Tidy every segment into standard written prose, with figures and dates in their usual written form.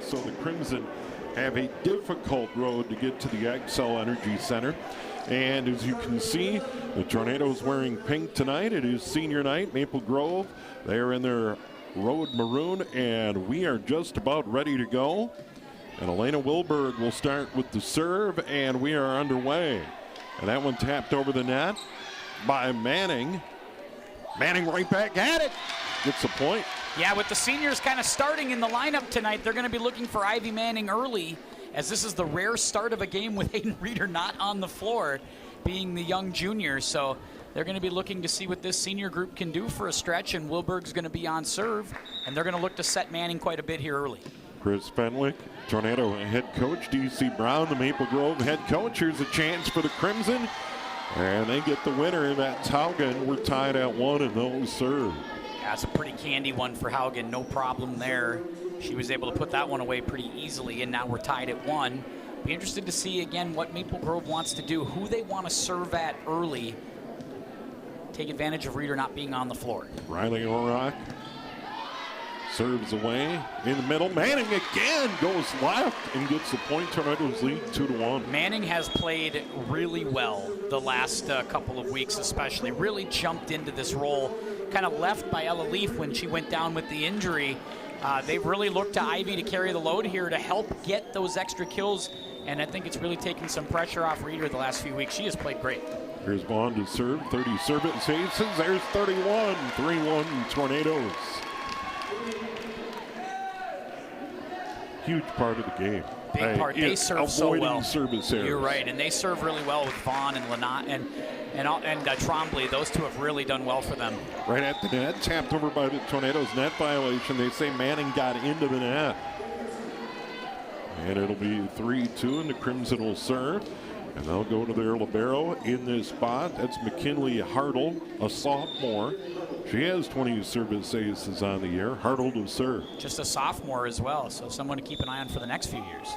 So the Crimson have a difficult road to get to the Xcel Energy Center. And as you can see, the Tornadoes wearing pink tonight. It is senior night, Maple Grove. They are in their road maroon, and we are just about ready to go. And Elena Wilberg will start with the serve, and we are underway. And that one tapped over the net by Manning. Manning right back at it. Gets a point. Yeah, with the seniors kind of starting in the lineup tonight, they're going to be looking for Ivy Manning early, as this is the rare start of a game with Hayden Reeder not on the floor, being the young junior. So they're going to be looking to see what this senior group can do for a stretch, and Wilberg's going to be on serve, and they're going to look to set Manning quite a bit here early. Chris Fenwick, Tornado head coach. D.C. Brown, the Maple Grove head coach. Here's a chance for the Crimson, and they get the winner. That's Haugen. We're tied at 1, and they'll serve. That's a pretty candy one for Haugen, no problem there. She was able to put that one away pretty easily, and now we're tied at 1. Be interested to see again what Maple Grove wants to do, who they want to serve at early. Take advantage of Reeder not being on the floor. Riley Orrock serves away in the middle. Manning again goes left and gets the point. Tornadoes lead 2-1. Manning has played really well the last couple of weeks, especially. Really jumped into this role. Kind of left by Ella Leaf when she went down with the injury. They really looked to Ivy to carry the load here to help get those extra kills, and I think it's really taken some pressure off Reeder the last few weeks. She has played great. Here's Vaughn to serve. 30 service aces. There's 31. 3-1 Tornadoes. Huge part of the game. Big part. They serve so well. Service errors. You're right, and they serve really well with Vaughn and Lanat and Trombley. Those two have really done well for them. Right at the net, tapped over by the Tornadoes. Net violation. They say Manning got into the net. And it'll be 3-2, and the Crimson will serve. And they'll go to their libero in this spot. That's McKinley Hartle, a sophomore. She has 20 service aces on the year. Hartle to serve. Just a sophomore as well, so someone to keep an eye on for the next few years.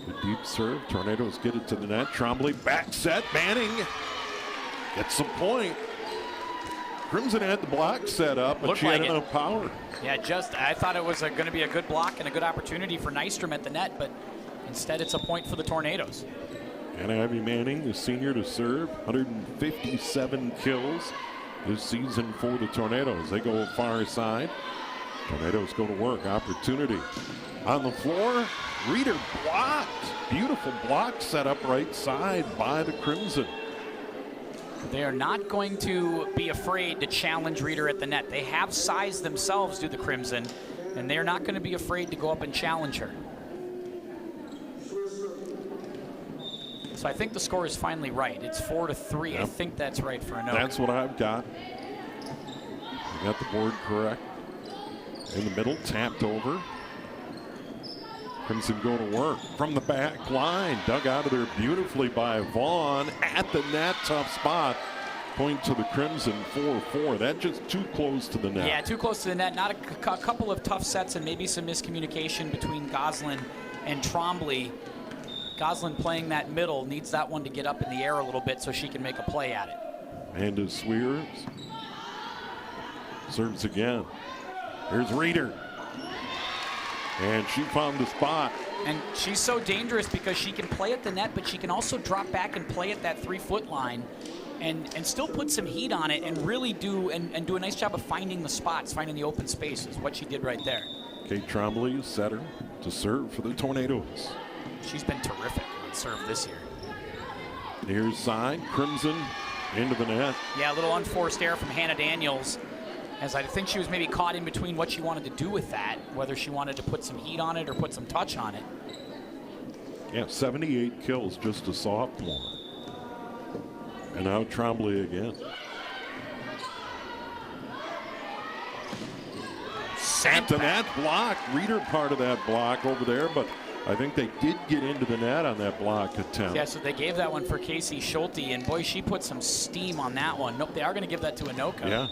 The deep serve. Tornadoes get it to the net. Trombley back set. Manning gets the point. Crimson had the block set up, but she had enough power. Yeah, I thought it was going to be a good block and a good opportunity for Nystrom at the net, but instead it's a point for the Tornadoes. And Ivy Manning, the senior, to serve. 157 kills this season for the Tornadoes. They go far side. Tornadoes go to work. Opportunity on the floor. Reeder blocked. Beautiful block set up right side by the Crimson. They are not going to be afraid to challenge Reeder at the net. They have size themselves, do the Crimson, and they're not going to be afraid to go up and challenge her. So I think the score is finally right. It's 4-3. Yep. I think that's right for Anoka. That's what I've got. I got the board correct. In the middle, tapped over. Crimson go to work from the back line. Dug out of there beautifully by Vaughn. At the net, tough spot. Point to the Crimson, 4-4. That just too close to the net. Yeah, too close to the net. Not a couple of tough sets and maybe some miscommunication between Goslin and Trombley. Goslin playing that middle, needs that one to get up in the air a little bit so she can make a play at it. Amanda Swears serves again. Here's Reeder. And she found the spot. And she's so dangerous because she can play at the net, but she can also drop back and play at that 3-foot line and still put some heat on it and really do a nice job of finding the spots, finding the open spaces, what she did right there. Kate Trombley, setter to serve for the Tornadoes. She's been terrific on serve this year. Near side, Crimson into the net. Yeah, a little unforced error from Hannah Daniels, as I think she was maybe caught in between what she wanted to do with that, whether she wanted to put some heat on it or put some touch on it. Yeah, 78 kills, just a sophomore. And now Trombley again. At the net block. Reeder part of that block over there, but I think they did get into the net on that block attempt. Yeah, so they gave that one for Casey Schulte, and boy, she put some steam on that one. Nope, they are going to give that to Anoka. Yeah.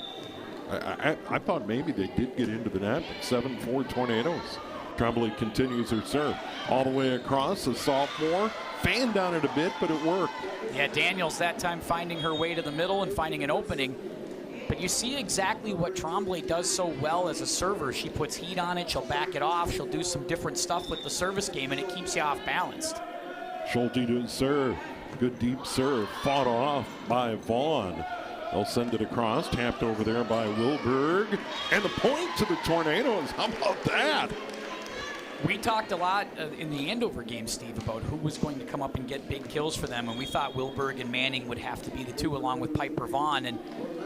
I thought maybe they did get into the net, but 7-4 Tornadoes. Trombley continues her serve. All the way across, a sophomore. Fanned on it a bit, but it worked. Yeah, Daniels that time finding her way to the middle and finding an opening. But you see exactly what Trombley does so well as a server. She puts heat on it, she'll back it off, she'll do some different stuff with the service game, and it keeps you off balanced. Schulte to serve. Good deep serve. Fought off by Vaughn. They'll send it across. Tapped over there by Wilberg. And the point to the Tornadoes. How about that? We talked a lot in the Andover game, Steve, about who was going to come up and get big kills for them, and we thought Wilberg and Manning would have to be the two along with Piper Vaughn, and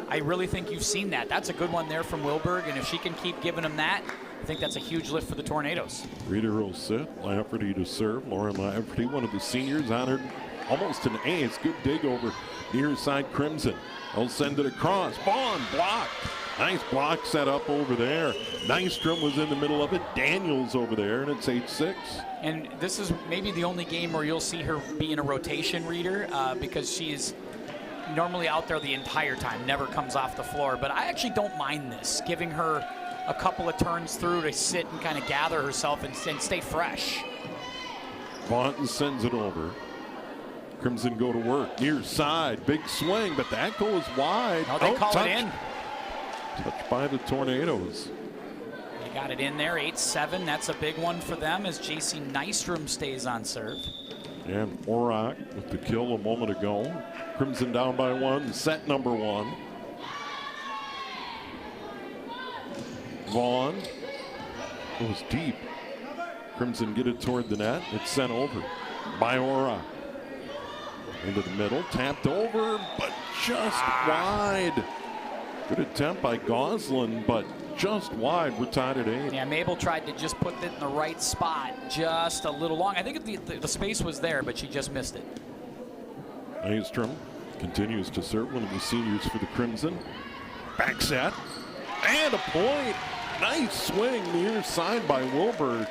I really think you've seen that. That's a good one there from Wilberg, and if she can keep giving them that, I think that's a huge lift for the Tornadoes. Reeder will sit. Lafferty to serve. Lauren Lafferty, one of the seniors, honored almost an ace. Good dig over near side Crimson. They'll send it across. Vaughn blocked. Nice block set up over there. Nystrom was in the middle of it. Daniels over there, and it's 8-6. And this is maybe the only game where you'll see her be in a rotation, Reeder, because she is normally out there the entire time, never comes off the floor. But I actually don't mind this, giving her a couple of turns through to sit and kind of gather herself and stay fresh. Vaughn sends it over. Crimson go to work. Near side, big swing, but that goes wide. No, they call it in. Touched by the Tornadoes. They got it in there, 8-7. That's a big one for them as JC Nystrom stays on serve. And Orak with the kill a moment ago. Crimson down by one, set number one. Vaughn goes deep. Crimson get it toward the net. It's sent over by Orak. Into the middle, tapped over, but just wide. Good attempt by Goslin, but just wide. We're tied at 8. Yeah, Mabel tried to just put it in the right spot, just a little long. I think the space was there, but she just missed it. Nystrom continues to serve, one of the seniors for the Crimson. Back set, and a point. Nice swing near side by Wilbur.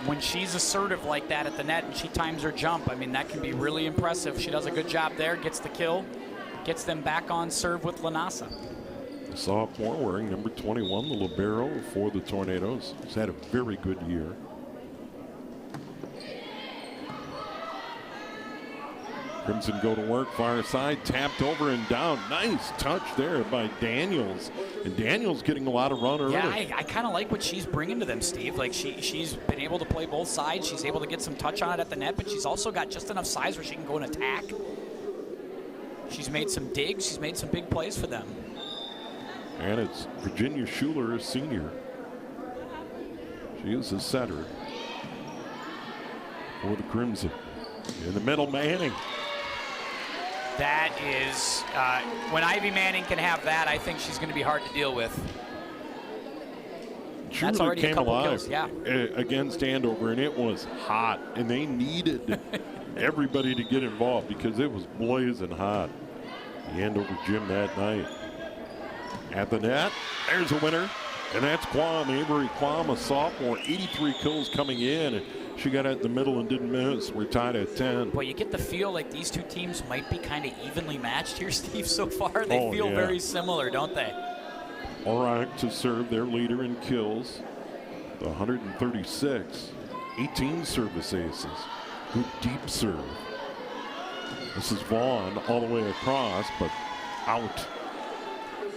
When she's assertive like that at the net and she times her jump, I mean, that can be really impressive. She does a good job there, gets the kill, gets them back on serve with Lanasa. The sophomore wearing number 21, the libero for the Tornadoes. He's had a very good year. Crimson go to work, far side, tapped over and down. Nice touch there by Daniels. And Daniels getting a lot of run early. Yeah, I kind of like what she's bringing to them, Steve. Like she's been able to play both sides. She's able to get some touch on it at the net, but she's also got just enough size where she can go and attack. She's made some digs. She's made some big plays for them. And it's Virginia Schuler, a senior. She is a setter for the Crimson. In the middle, Manning. That is, when Ivy Manning can have that, I think she's going to be hard to deal with. That's already came a couple alive kills, yeah. Against Andover, and it was hot, and they needed everybody to get involved because it was blazing hot. The Andover gym that night. At the net, there's a winner. And that's Quam, Avery Quam, a sophomore, 83 kills coming in. She got it in the middle and didn't miss. We're tied at 10. Well, you get the feel like these two teams might be kind of evenly matched here, Steve, so far. They feel very similar, don't they? Orak to serve, their leader in kills. The 136. 18 service aces. Good deep serve. This is Vaughn all the way across, but out.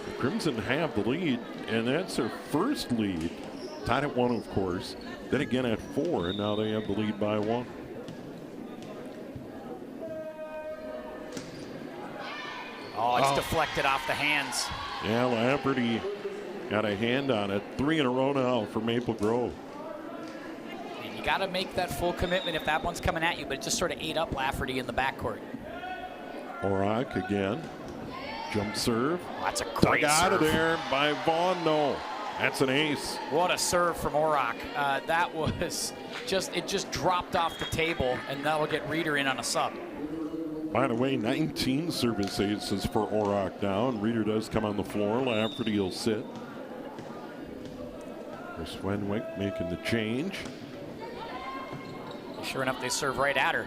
The Crimson have the lead, and that's their first lead. Tied at 1, of course. Then again at 4, and now they have the lead by 1. Oh, it's deflected off the hands. Yeah, Lafferty got a hand on it. 3 in a row now for Maple Grove. You got to make that full commitment if that one's coming at you, but it just sort of ate up Lafferty in the backcourt. Orak again. Jump serve. Oh, that's a great Dug out serve. of there by Vaughn. No, that's an ace. What a serve from Orak. That was just dropped off the table, and that'll get Reeder in on a sub. By the way, 19 service aces for Orak now, and Reeder does come on the floor. Lafferty will sit. There's Swenwick making the change. Sure enough, they serve right at her.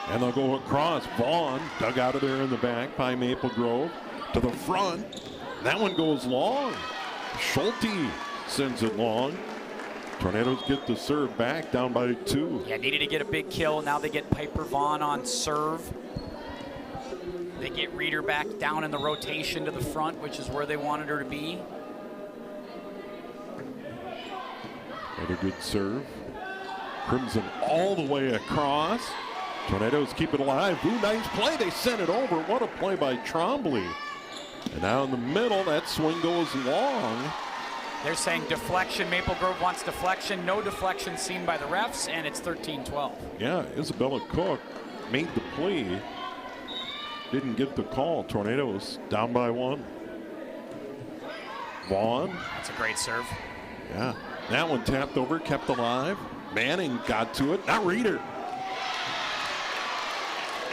And they'll go across. Vaughn dug out of there in the back by Maple Grove to the front. That one goes long. Schulte sends it long. Tornadoes get the serve back, down by 2. Yeah, needed to get a big kill. Now they get Piper Vaughn on serve. They get Reeder back down in the rotation to the front, which is where they wanted her to be. Another good serve. Crimson all the way across. Tornadoes keep it alive. Ooh, nice play. They sent it over. What a play by Trombley. And now in the middle, that swing goes long. They're saying deflection. Maple Grove wants deflection. No deflection seen by the refs, and it's 13-12. Yeah, Isabella Cook made the play. Didn't get the call. Tornadoes down by 1. Vaughn. That's a great serve. Yeah, that one tapped over, kept alive. Manning got to it. Now Reeder.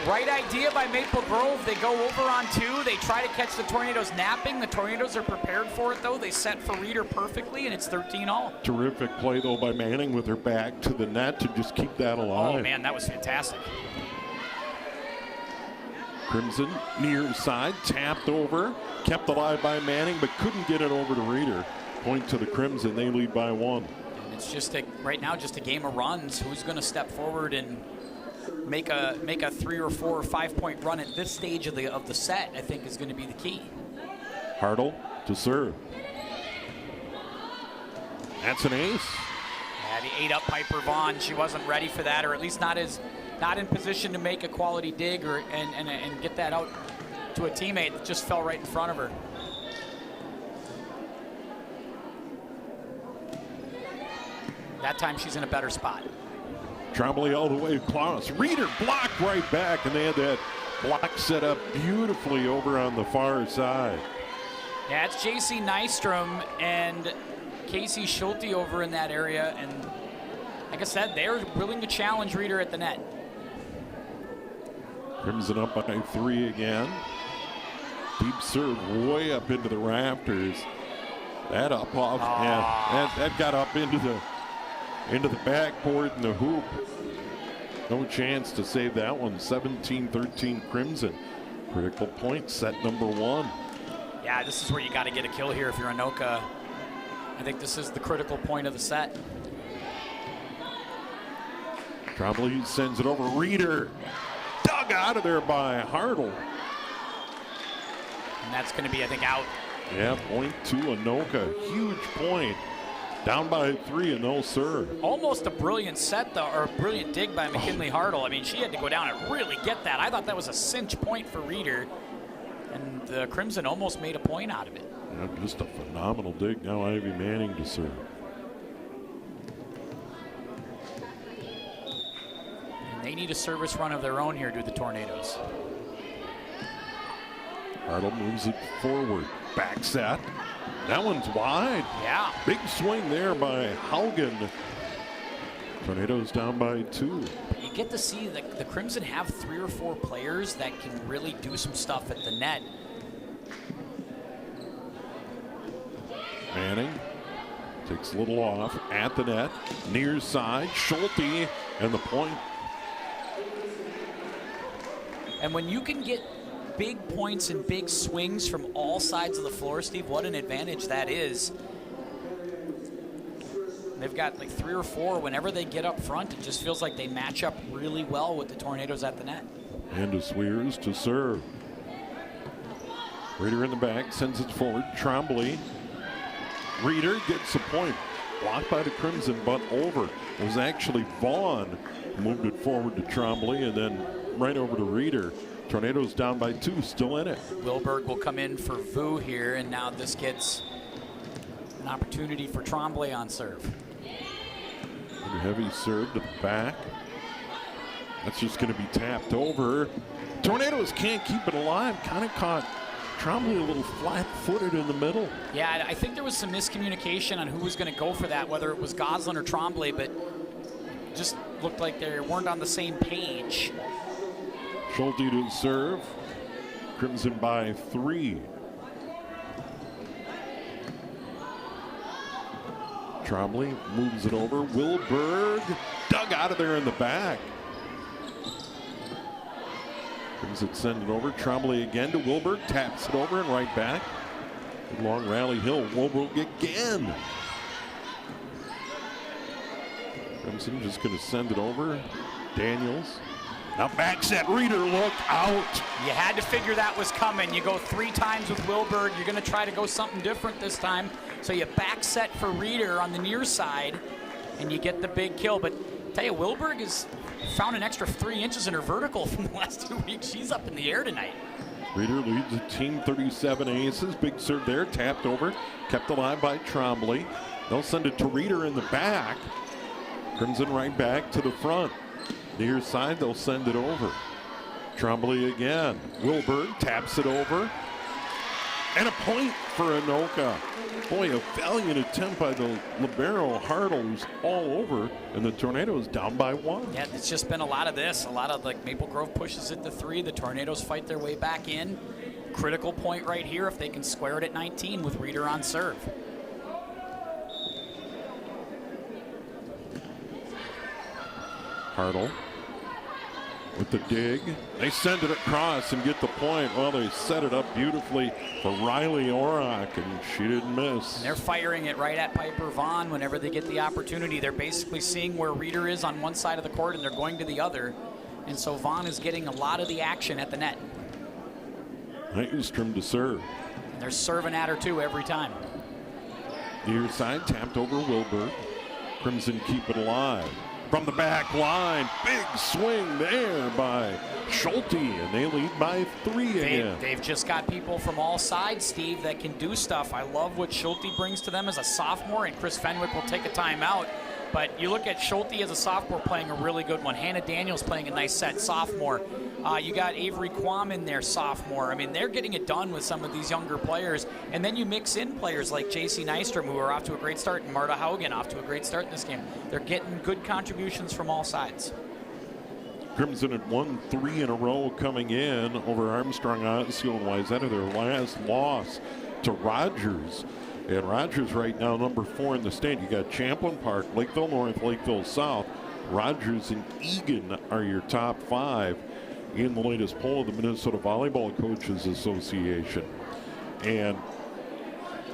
Right idea by Maple Grove. They go over on 2. They try to catch the Tornadoes napping. The Tornadoes are prepared for it, though. They set for Reeder perfectly, and it's 13-all. Terrific play, though, by Manning with her back to the net to just keep that alive. Oh, man, that was fantastic. Crimson near side, tapped over, kept alive by Manning, but couldn't get it over to Reeder. Point to the Crimson. They lead by 1. And it's just right now just a game of runs. Who's going to step forward and make a 3 or 4 or 5 point run at this stage of the set, I think, is going to be the key. Hartle to serve. That's an ace. Yeah, he ate up Piper Vaughn. She wasn't ready for that, or at least not in position to make a quality dig and get that out to a teammate that just fell right in front of her. That time she's in a better spot. Trombley all the way across. Reeder blocked right back, and they had that block set up beautifully over on the far side. Yeah, it's J.C. Nystrom and Casey Schulte over in that area, and like I said, they're willing to challenge Reeder at the net. Crimson up by 3 again. Deep serve way up into the rafters. That up off, yeah, that got up into the backboard and the hoop. No chance to save that one. 17-13 Crimson. Critical point, set number 1. Yeah, this is where you got to get a kill here if you're Anoka. I think this is the critical point of the set. Trombley sends it over. Reeder dug out of there by Hartle. And that's going to be, I think, out. Yeah, point to Anoka. Huge point. Down by 3 and no serve. Almost a brilliant set, though, or a brilliant dig by McKinley Hartle. I mean, she had to go down and really get that. I thought that was a cinch point for Reeder, and the Crimson almost made a point out of it. Yeah, just a phenomenal dig. Now Ivy Manning to serve. And they need a service run of their own here, do the Tornadoes. Hartle moves it forward. Back set. That one's wide. Yeah. Big swing there by Haugen. Tornadoes down by 2. You get to see the Crimson have 3 or 4 players that can really do some stuff at the net. Manning takes a little off at the net. Near side, Schulte, and the point. And when you can get big points and big swings from all sides of the floor, Steve, what an advantage that is. They've got like 3 or 4. Whenever they get up front, it just feels like they match up really well with the Tornadoes at the net. And to Swears to serve. Reeder in the back, sends it forward. Trombley. Reeder gets the point. Blocked by the Crimson, but over. It was actually Vaughn who moved it forward to Trombley and then right over to Reeder. Tornadoes down by 2, still in it. Wilberg will come in for Vu here, and now this gets an opportunity for Trombley on serve. And a heavy serve to the back. That's just going to be tapped over. Tornadoes can't keep it alive. Kind of caught Trombley a little flat-footed in the middle. Yeah, I think there was some miscommunication on who was going to go for that, whether it was Goslin or Trombley, but just looked like they weren't on the same page. Schulte to serve. Crimson by 3. Trombley moves it over. Wilberg dug out of there in the back. Crimson send it over. Trombley again to Wilberg. Taps it over and right back. Good long rally. Hill. Wilberg again. Crimson just going to send it over. Daniels. Now back set. Reeder looked out. You had to figure that was coming. You go 3 times with Wilberg. You're going to try to go something different this time. So you back set for Reeder on the near side, and you get the big kill. But I tell you, Wilberg has found an extra 3 inches in her vertical from the last 2 weeks. She's up in the air tonight. Reeder leads the team 37 aces. Big serve there, tapped over, kept alive by Trombley. They'll send it to Reeder in the back. Crimson right back to the front. Near side, they'll send it over. Trombley again. Wilberg taps it over. And a point for Anoka. Boy, a valiant attempt by the libero. Hartle's all over, and the Tornadoes down by 1. Yeah, it's just been a lot of this. A lot of like Maple Grove pushes it to 3. The Tornadoes fight their way back in. Critical point right here if they can square it at 19 with Reeder on serve. Hartle with the dig. They send it across and get the point. Well, they set it up beautifully for Riley Orrock, and she didn't miss. And they're firing it right at Piper Vaughn whenever they get the opportunity. They're basically seeing where Reeder is on one side of the court, and they're going to the other. And so Vaughn is getting a lot of the action at the net. Nystrom to serve. And they're serving at her, too, every time. Near side, tapped over Wilbur. Crimson keep it alive. From the back line, big swing there by Schulte, and they lead by 3 again. They've just got people from all sides, Steve, that can do stuff. I love what Schulte brings to them as a sophomore, and Chris Fenwick will take a timeout. But you look at Schulte as a sophomore playing a really good one. Hannah Daniels playing a nice set, sophomore. You got Avery Quam in there, sophomore. I mean, they're getting it done with some of these younger players. And then you mix in players like J.C. Nystrom, who are off to a great start, and Marta Haugen off to a great start in this game. They're getting good contributions from all sides. Crimson had won 3 in a row coming in over Armstrong, Otsego, and Wayzata. Their last loss to Rogers. And Rogers right now number 4 in the state. You got Champlin Park, Lakeville North, Lakeville South. Rogers and Egan are your top 5 in the latest poll of the Minnesota Volleyball Coaches Association. And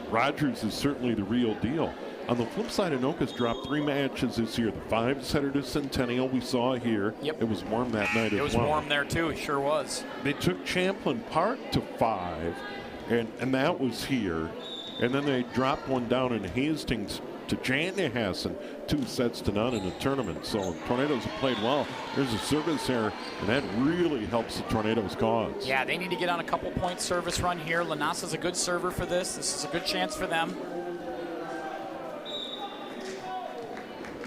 Rogers is certainly the real deal. On the flip side, Anoka's dropped 3 matches this year. The 5-setter to Centennial we saw here. Yep. It was warm that night as well. It was warm there too, it sure was. They took Champlin Park to 5, and that was here. And then they dropped one down in Hastings to Chanhassen, 2-0 in the tournament. So Tornadoes have played well. There's a service error, and that really helps the Tornadoes' cause. Yeah, they need to get on a couple-point service run here. Lanassa's a good server for this. This is a good chance for them.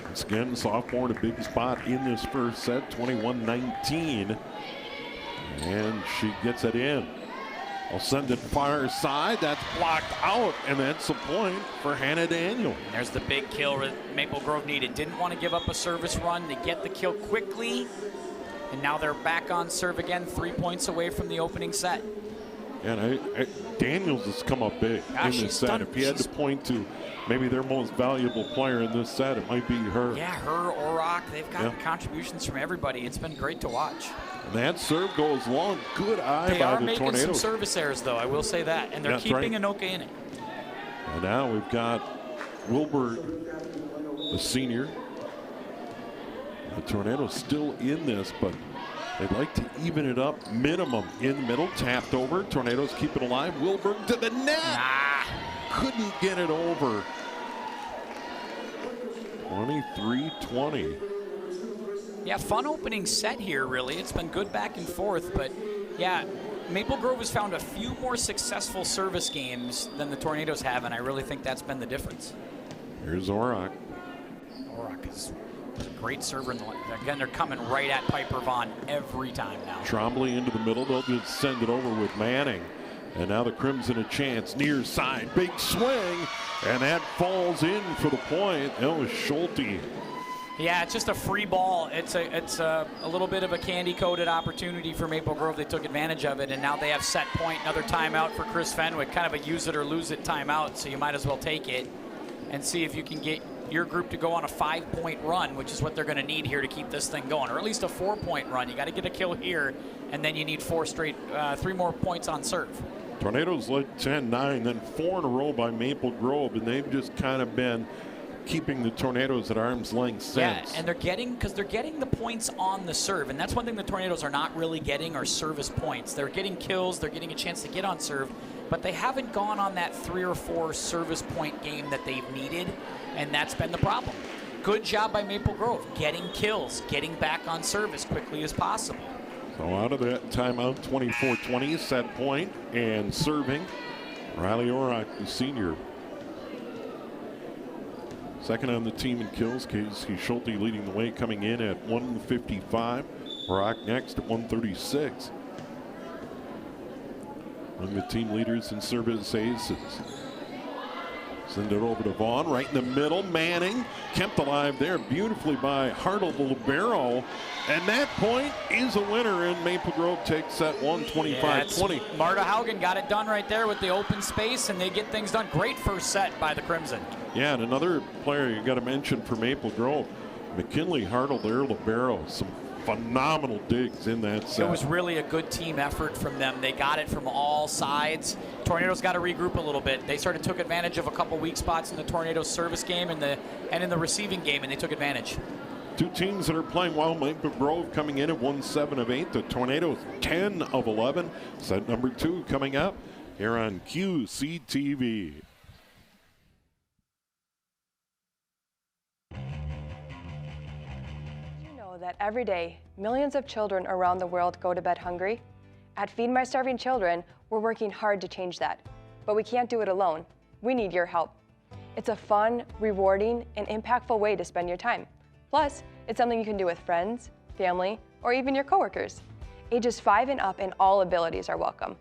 Once again, sophomore in a big spot in this first set, 21-19. And she gets it in. I'll send it far side. That's blocked out, and that's a point for Hannah Daniel. There's the big kill that Maple Grove needed. Didn't want to give up a service run. They get the kill quickly, and now they're back on serve again, 3 points away from the opening set. And Daniels has come up big in this set. If you had to point to maybe their most valuable player in this set, it might be her. Yeah, her, Orrock. They've got contributions from everybody. It's been great to watch. And that serve goes long. Good eye by the Tornadoes. They are making some service errors, though. I will say that. And they're keeping Anoka in it. And now we've got Wilbur, the senior. The Tornadoes still in this, but they'd like to even it up. Minimum in the middle, tapped over. Tornadoes keep it alive. Wilbur to the net. Couldn't get it over. 23-20. Yeah, fun opening set here, really. It's been good back and forth, but yeah, Maple Grove has found a few more successful service games than the Tornadoes have, and I really think that's been the difference. Here's Orrock. Orrock is a great server. Again, they're coming right at Piper Vaughn every time now. Trombley into the middle. They'll just send it over with Manning. And now the Crimson a chance. Near side. Big swing. And that falls in for the point. That was Schulte. Yeah, it's just a free ball. It's a little bit of a candy-coated opportunity for Maple Grove. They took advantage of it, and now they have set point. Another timeout for Chris Fenwick. Kind of a use-it-or-lose-it timeout, so you might as well take it and see if you can get your group to go on a 5-point run, which is what they're going to need here to keep this thing going, or at least a 4-point run. You got to get a kill here, and then you need 3 more points on serve. Tornadoes led 10-9, then 4 in a row by Maple Grove, and they've just kind of been keeping the Tornadoes at arm's length since. Yeah, and they're getting the points on the serve, and that's one thing the Tornadoes are not really getting are service points. They're getting kills, they're getting a chance to get on serve, but they haven't gone on that 3 or 4 service point game that they've needed, and that's been the problem. Good job by Maple Grove, getting kills, getting back on serve as quickly as possible. So out of that timeout, 24-20, set point, and serving, Riley Orrock, the senior. Second on the team in kills, Casey Schulte leading the way, coming in at 155. Orrock next at 136. Among the team leaders in service aces. Send it over to Vaughn, right in the middle. Manning kept alive there beautifully by Hartle, the libero. And that point is a winner, and Maple Grove takes set 125-20. Marta Haugen got it done right there with the open space, and they get things done. Great first set by the Crimson. Yeah, and another player you got to mention for Maple Grove, McKinley Hartle, their libero. Some phenomenal digs in that set. It was really a good team effort from them. They got it from all sides. Tornadoes got to regroup a little bit. They sort of took advantage of a couple weak spots in the Tornadoes service game and in the receiving game, and they took advantage. Two teams that are playing well. Maple Grove coming in at 1-7 of 8. The Tornadoes 10 of 11. Set number 2 coming up here on QCTV. That every day, millions of children around the world go to bed hungry? At Feed My Starving Children, we're working hard to change that. But we can't do it alone. We need your help. It's a fun, rewarding, and impactful way to spend your time. Plus, it's something you can do with friends, family, or even your coworkers. Ages 5 and up and all abilities are welcome.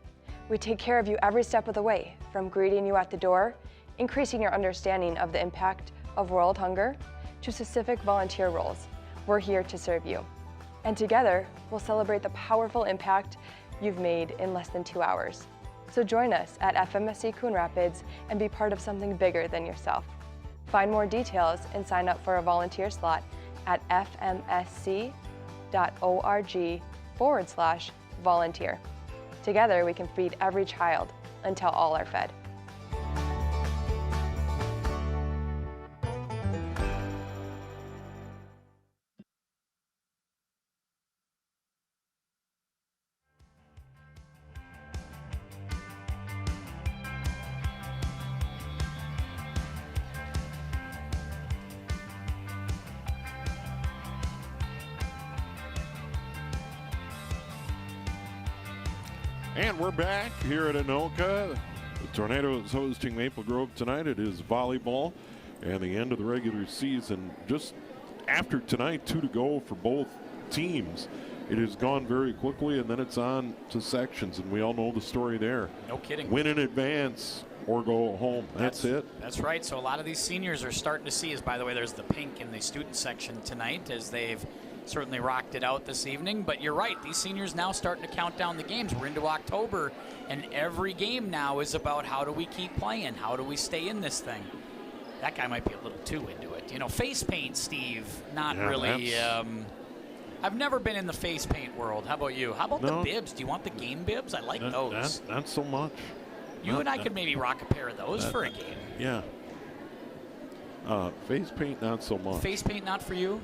We take care of you every step of the way, from greeting you at the door, increasing your understanding of the impact of world hunger, to specific volunteer roles. We're here to serve you. And together, we'll celebrate the powerful impact you've made in less than 2 hours. So join us at FMSC Coon Rapids and be part of something bigger than yourself. Find more details and sign up for a volunteer slot at fmsc.org/volunteer. Together, we can feed every child until all are fed. And we're back here at Anoka. The Tornadoes hosting Maple Grove tonight. It is volleyball and the end of the regular season. Just after tonight, 2 to go for both teams. It has gone very quickly, and then it's on to sections, and we all know the story there. No kidding. Win in advance or go home. That's it. That's right. So a lot of these seniors are starting to see, as by the way, there's the pink in the student section tonight, as they've certainly rocked it out this evening. But you're right, these seniors now starting to count down the games. We're into October, and every game now is about how do we keep playing? How do we stay in this thing? That guy might be a little too into it. You know, face paint, Steve, not really. I've never been in the face paint world. How about you? How about the bibs? Do you want the game bibs? I like those. Not so much. You and I could maybe rock a pair of those for a game. Yeah. Face paint, not so much. Face paint, not for you?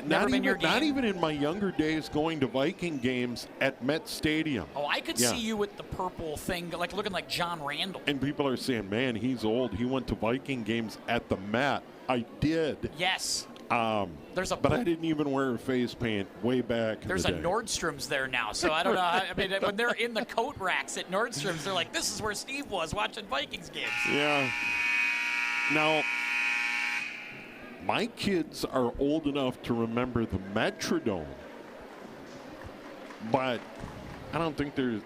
Not even in my younger days going to Viking games at Met Stadium. Oh, I could see you with the purple thing, like looking like John Randall. And people are saying, man, he's old. He went to Viking games at the Met. I did. Yes. But I didn't even wear face paint way back. There's a Nordstrom's there now, so I don't know. I mean, when they're in the coat racks at Nordstrom's, they're like, this is where Steve was watching Vikings games. Yeah. Now, my kids are old enough to remember the Metrodome, but I don't think there's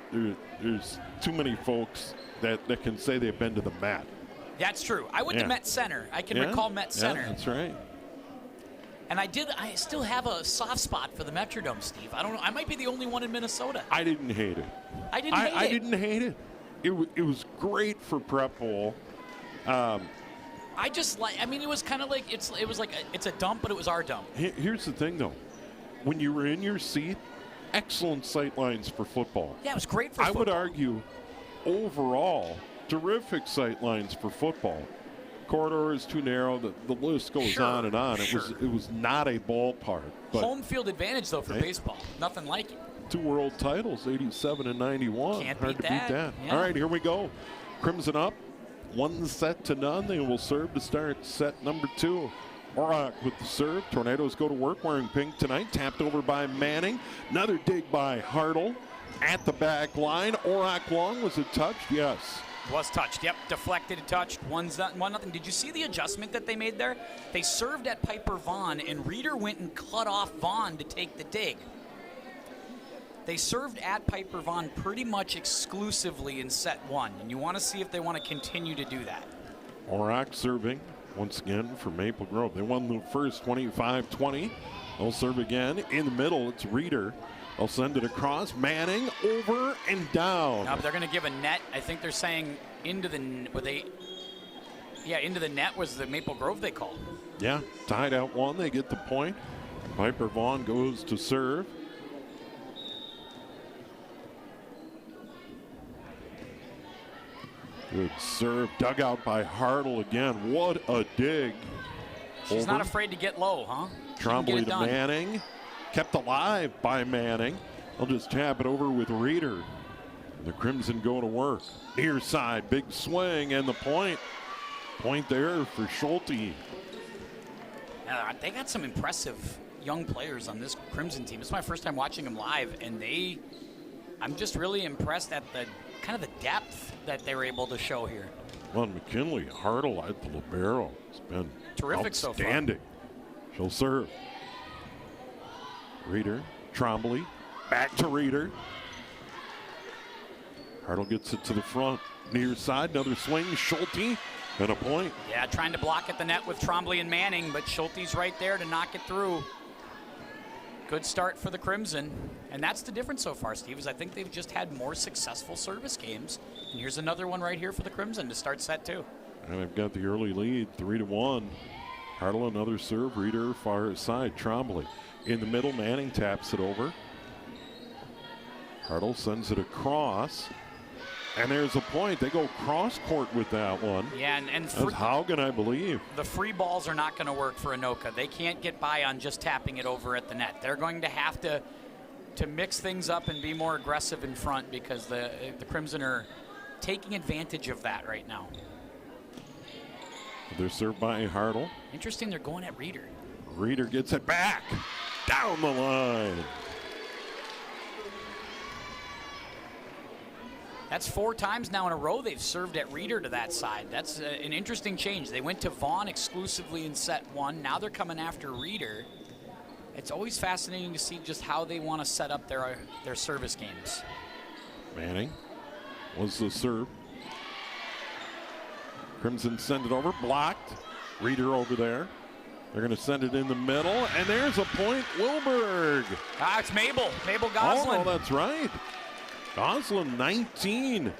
too many folks that can say they've been to the Met. That's true. I went to Met Center. I can recall Met Center. Yeah, that's right. And I still have a soft spot for the Metrodome, Steve. I don't know. I might be the only one in Minnesota. I didn't hate it. I didn't hate it. It was great for Prep Bowl. I just like. I mean, it was kind of like it's a dump, but it was our dump. Here's the thing, though. When you were in your seat, excellent sight lines for football. Yeah, it was great for football. I would argue, overall, terrific sight lines for football. Corridor is too narrow. The list goes on and on. It was not a ballpark. But home field advantage though for baseball. Nothing like it. 2 world titles, 87 and 91. Can't Hard beat to beat that. Yeah. All right, here we go. Crimson up. 1-0. They will serve to start set number 2. Orak with the serve. Tornadoes go to work wearing pink tonight. Tapped over by Manning. Another dig by Hartle at the back line. Orak long. Was it touched? Yes. Was touched. Yep. Deflected and touched. 1-0. Did you see the adjustment that they made there? They served at Piper Vaughn, and Reeder went and cut off Vaughn to take the dig. They served at Piper Vaughn pretty much exclusively in set 1, and you want to see if they want to continue to do that. Orak serving once again for Maple Grove. They won the first 25-20. They'll serve again. In the middle, it's Reeder. They'll send it across. Manning over and down. Now they're going to give a net. I think they're saying into the into the net was the Maple Grove they called. Yeah, tied at 1. They get the point. Piper Vaughn goes to serve. Good serve, dug out by Hartle again. What a dig. She's not afraid to get low, huh? Trombley to Manning. Kept alive by Manning. They'll just tap it over with Reeder. The Crimson go to work. Near side, big swing, and the point. Point there for Schulte. They got some impressive young players on this Crimson team. It's my first time watching them live, and I'm just really impressed at the kind of the depth that they were able to show here. Well, McKinley, Hartle at the libero. It's been terrific so far. Outstanding. She'll serve. Reeder, Trombley, back to Reeder. Hartle gets it to the front. Near side, another swing. Schulte, and a point. Yeah, trying to block at the net with Trombley and Manning, but Schulte's right there to knock it through. Good start for the Crimson. And that's the difference so far, Steve, is I think they've just had more successful service games. And here's another one right here for the Crimson to start set 2. And they've got the early lead, 3-1. Hartle, another serve. Reeder, far side. Trombley in the middle. Manning taps it over. Hartle sends it across. And there's a point. They go cross court with that one. Yeah, and Haugen, I believe. The free balls are not going to work for Anoka. They can't get by on just tapping it over at the net. They're going to have to mix things up and be more aggressive in front because the Crimson are taking advantage of that right now. They're served by Hartle. Interesting, they're going at Reeder. Reeder gets it back. Down the line. That's 4 times now in a row they've served at Reeder to that side. That's an interesting change. They went to Vaughn exclusively in set 1. Now they're coming after Reeder. It's always fascinating to see just how they want to set up their service games. Manning was the serve. Crimson send it over, blocked. Reeder over there. They're going to send it in the middle, and there's a point, Wilberg. It's Mabel Goslin. Oh, that's right. Goslin, 19.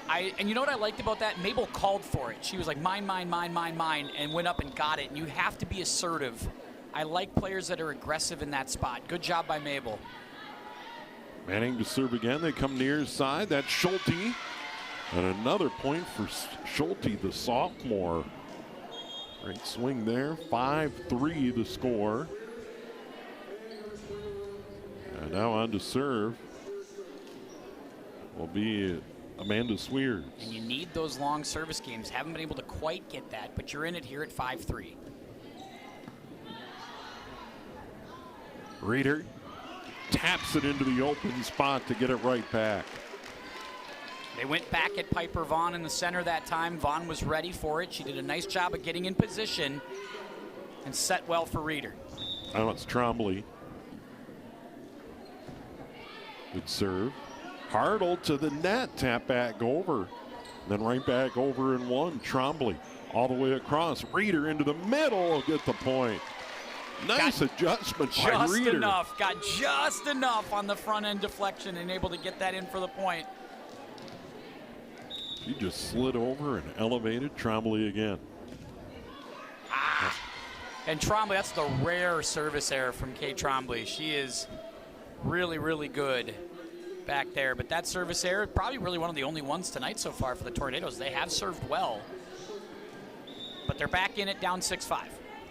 And you know what I liked about that? Mabel called for it. She was like, mine, and went up and got it. And you have to be assertive. I like players that are aggressive in that spot. Good job by Mabel. Manning to serve again. They come near side. That's Schulte. And another point for Schulte, the sophomore. Great swing there. 5-3 the score. And now on to serve will be Amanda Sweers. And you need those long service games. Haven't been able to quite get that, but you're in it here at 5-3. Reeder taps it into the open spot to get it right back. They went back at Piper Vaughn in the center that time. Vaughn was ready for it. She did a nice job of getting in position and set well for Reeder. Now it's Trombley. Good serve. Hartle to the net. Tap back over. Then right back over and one. Trombley all the way across. Reeder into the middle. Get the point. Nice adjustment by Reeder. Got just enough on the front end deflection and able to get that in for the point. She just slid over and elevated. Trombley again. And Trombley, that's the rare service error from Kay Trombley. She is really, really good back there. But that service error, probably really one of the only ones tonight so far for the Tornadoes. They have served well, but they're back in it down 6-5.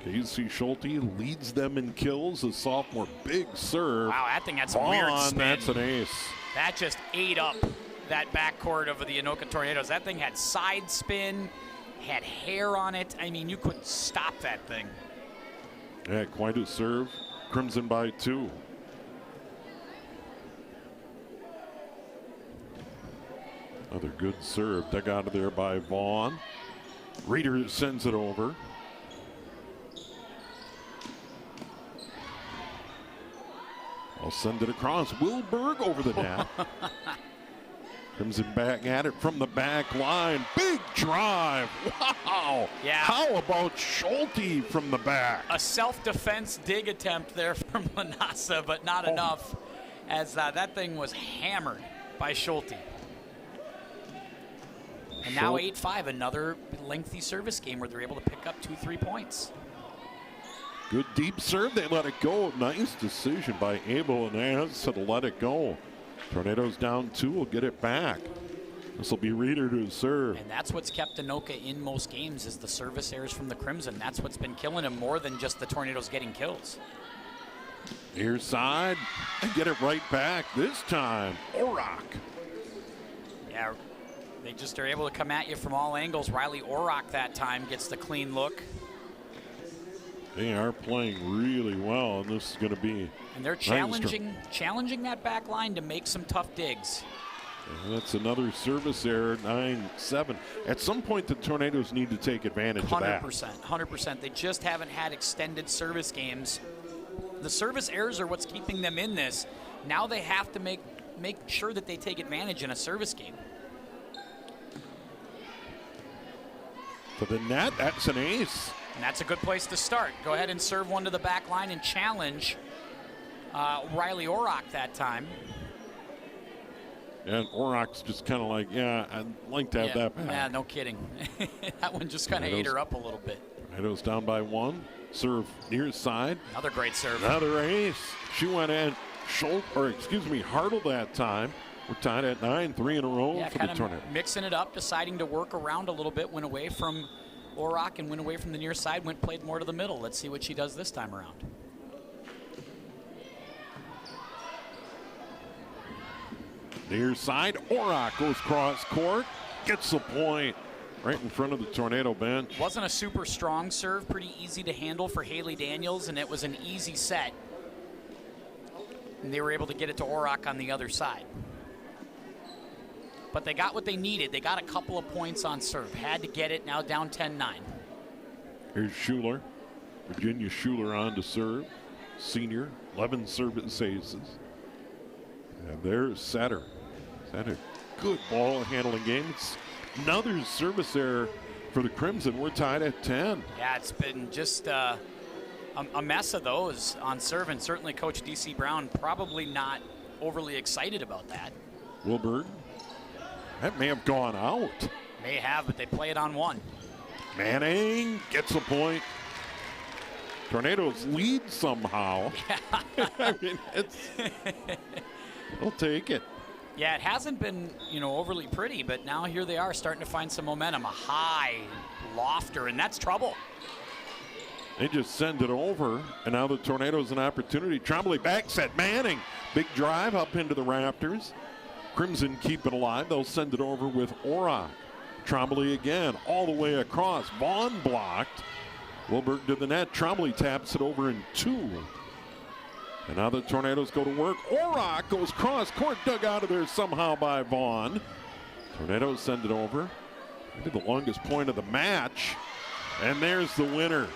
Casey Schulte leads them in kills. A sophomore, big serve. Wow, that thing had some weird spin. That's an ace. That just ate up that backcourt of the Anoka Tornadoes. That thing had side spin, had hair on it. I mean, you couldn't stop that thing. Yeah, quite a serve. Crimson by 2. Another good serve. Dug out of there by Vaughn. Reeder sends it over. I'll send it across. Wilberg over the net. Crimson back at it from the back line. Big drive. Wow. Yeah. How about Schulte from the back? A self-defense dig attempt there from Lanasa, but not enough, as that thing was hammered by Schulte. And now 8-5, another lengthy service game where they're able to pick up 2-3 points. Good deep serve. They let it go. Nice decision by Abel and Nance to let it go. Tornadoes down 2 will get it back. This will be Reeder to serve. And that's what's kept Anoka in most games is the service errors from the Crimson. That's what's been killing him more than just the Tornadoes getting kills. Near side and get it right back this time. Orrock. Yeah, they just are able to come at you from all angles. Riley Orrock that time gets the clean look. They are playing really well, and this is going to be. And they're challenging that back line to make some tough digs. And that's another service error, 9-7. At some point, the Tornadoes need to take advantage of that. 100%. They just haven't had extended service games. The service errors are what's keeping them in this. Now they have to make sure that they take advantage in a service game. To the net, that's an ace. And that's a good place to start. Go ahead and serve one to the back line and challenge Riley Orrock that time. And Orrock's just kind of like, yeah, I'd like to have that back. Yeah, no kidding. That one just kind of ate her up a little bit. Tornadoes down by 1. Serve near side. Another great serve. Another ace. She went in Hartle that time. We're tied at 9, 3 in a row for the Tornadoes. Mixing it up, deciding to work around a little bit, went away from Orrock and went away from the near side, played more to the middle. Let's see what she does this time around. Near side, Orrock goes cross court, gets the point right in front of the Tornado bench. Wasn't a super strong serve, pretty easy to handle for Haley Daniels, and it was an easy set. And they were able to get it to Orrock on the other side. But they got what they needed. They got a couple of points on serve. Had to get it, now down 10-9. Here's Schuler. Virginia Schuler on to serve. Senior, 11 service aces. And there's Satter. Satter, good ball handling game. It's another service error for the Crimson. We're tied at 10. Yeah, it's been just a mess of those on serve, and certainly Coach D.C. Brown probably not overly excited about that. Wilberg, that may have gone out. May have, but they play it on one. Manning gets a point. Tornadoes lead somehow. I mean, they'll take it. Yeah, it hasn't been, overly pretty, but now here they are starting to find some momentum. A high lofter, and that's trouble. They just send it over, and now the Tornadoes an opportunity. Trombley back set. Manning, big drive up into the rafters. Crimson keep it alive. They'll send it over with Orok. Trombley again, all the way across. Vaughn blocked. Wilberg to the net. Trombley taps it over in 2. And now the Tornadoes go to work. Orok goes cross court, dug out of there somehow by Vaughn. Tornadoes send it over. Maybe the longest point of the match. And there's the winner.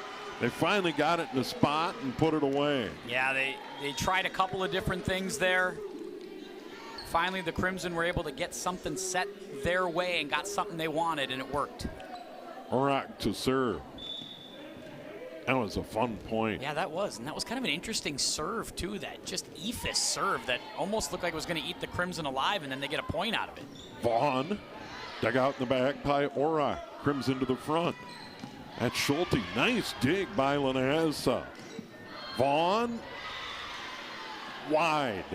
They finally got it in the spot and put it away. Yeah, they tried a couple of different things there. Finally, the Crimson were able to get something set their way and got something they wanted, and it worked. Orok to serve. That was a fun point. Yeah, that was. And that was kind of an interesting serve, too. That just ephus serve that almost looked like it was going to eat the Crimson alive, and then they get a point out of it. Vaughn dug out in the back by Orok. Crimson to the front. That's Schulte. Nice dig by Laneza. Vaughn wide.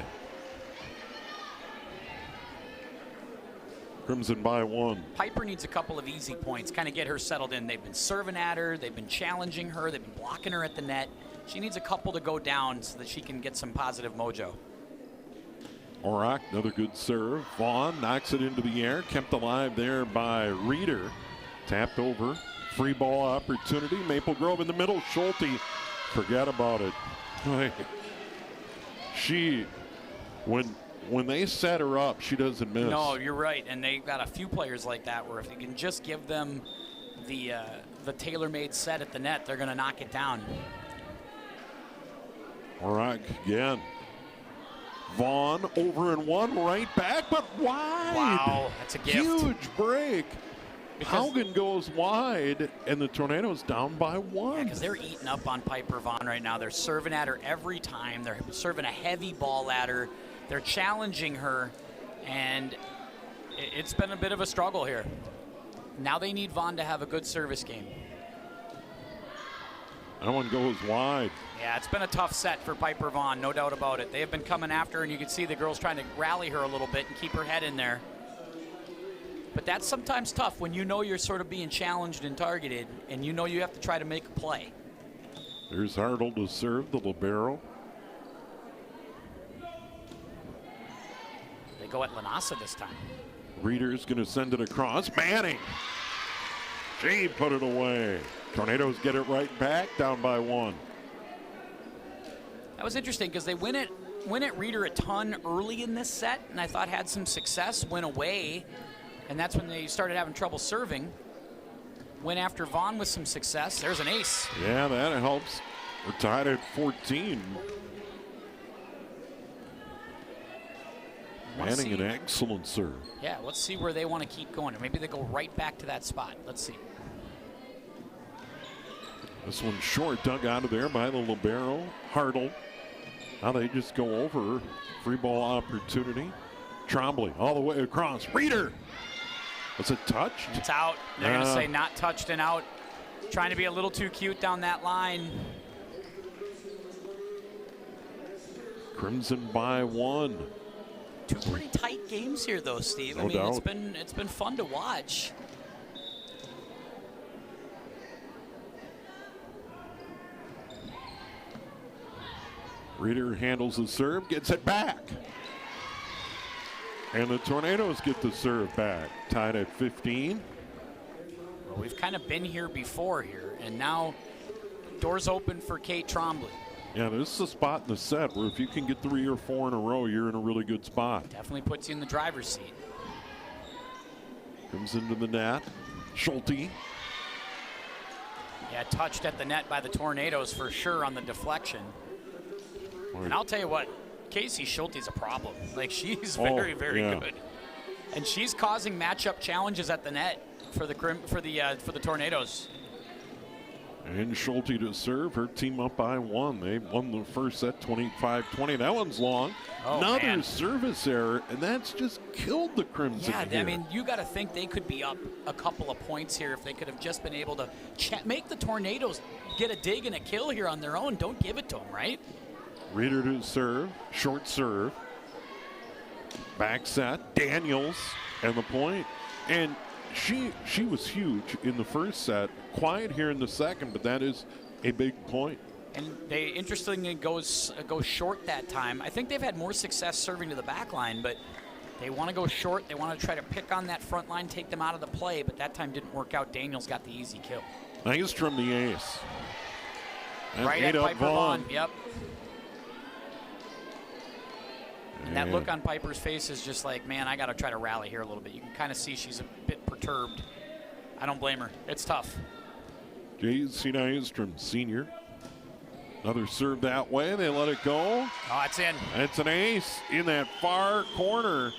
Crimson by 1. Piper needs a couple of easy points, kind of get her settled in. They've been serving at her, they've been challenging her, they've been blocking her at the net. She needs a couple to go down so that she can get some positive mojo. Orok, another good serve. Vaughn knocks it into the air, kept alive there by Reeder. Tapped over. Free ball opportunity. Maple Grove in the middle. Schulte, forget about it. When they set her up, she doesn't miss. No, you're right. And they've got a few players like that where if you can just give them the tailor-made set at the net, they're going to knock it down. Orok again. Vaughn over and 1, right back, but wide. Wow, that's a gift. Huge break. Haugen goes wide, and the Tornadoes down by 1. Yeah, because they're eating up on Piper Vaughn right now. They're serving at her every time. They're serving a heavy ball at her. They're challenging her, and it's been a bit of a struggle here. Now they need Vaughn to have a good service game. That one goes wide. Yeah, it's been a tough set for Piper Vaughn, no doubt about it. They have been coming after her, and you can see the girls trying to rally her a little bit and keep her head in there. But that's sometimes tough when you know you're sort of being challenged and targeted, and you know you have to try to make a play. There's Hartle to serve, the libero. They go at Lanasa this time. Reeder's going to send it across. Manning. She put it away. Tornadoes get it right back, down by 1. That was interesting because they went at Reeder a ton early in this set, and I thought had some success, went away, and that's when they started having trouble serving. Went after Vaughn with some success. There's an ace. Yeah, that helps. We're tied at 14. Manning an excellent serve. Yeah, let's see where they want to keep going. Or maybe they go right back to that spot. Let's see. This one short, dug out of there by the libero, Hartle. Now they just go over. Free ball opportunity. Trombley all the way across. Reeder. Was it touched? It's out. They're going to say not touched and out. Trying to be a little too cute down that line. Crimson by 1. Two pretty tight games here, though, Steve. No I mean, doubt. it's been fun to watch. Reeder handles the serve, gets it back. And the Tornadoes get the serve back. Tied at 15. Well, we've kind of been here before here, and now doors open for Kate Trombley. Yeah, this is a spot in the set where if you can get 3 or 4 in a row, you're in a really good spot. Definitely puts you in the driver's seat. Comes into the net. Schulte. Yeah, touched at the net by the Tornadoes for sure on the deflection. And I'll tell you what, Casey Schulte's a problem. Like, she's very, very good. And she's causing matchup challenges at the net for the Tornadoes. And Schulte to serve. Her team up by 1. They won the first set 25-20. That one's long. Oh, Another man. service error, and that's just killed the Crimson. Yeah, here. I mean, you got to think they could be up a couple of points here if they could have just been able to make the Tornadoes get a dig and a kill here on their own. Don't give it to them, right? Reader to serve. Short serve. Back set. Daniels and the point. And she was huge in the first set. Quiet here in the second, but that is a big point. And they interestingly goes short that time. I think they've had more success serving to the back line, but they want to go short. They want to try to pick on that front line, take them out of the play, but that time didn't work out. Daniels got the easy kill. Nice from the ace. That's Right at Piper Vaughn. Yep. And that Yeah. look on Piper's face is just like, man, I got to try to rally here a little bit. You can kind of see she's a bit perturbed. I don't blame her. It's tough. J.C. Nystrom, senior. Another serve that way. They let it go. Oh, it's in. It's an ace in that far corner.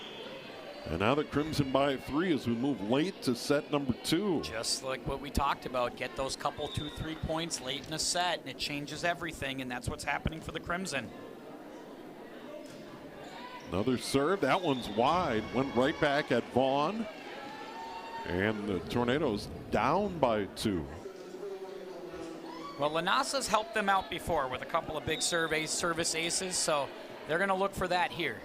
And now the Crimson by 3 as we move late to set number 2. Just like what we talked about. Get those couple 2-3 points late in a set, and it changes everything, and that's what's happening for the Crimson. Another serve. That one's wide. Went right back at Vaughn. And the Tornadoes down by 2. Well, Lanasa's helped them out before with a couple of big service aces, so they're going to look for that here.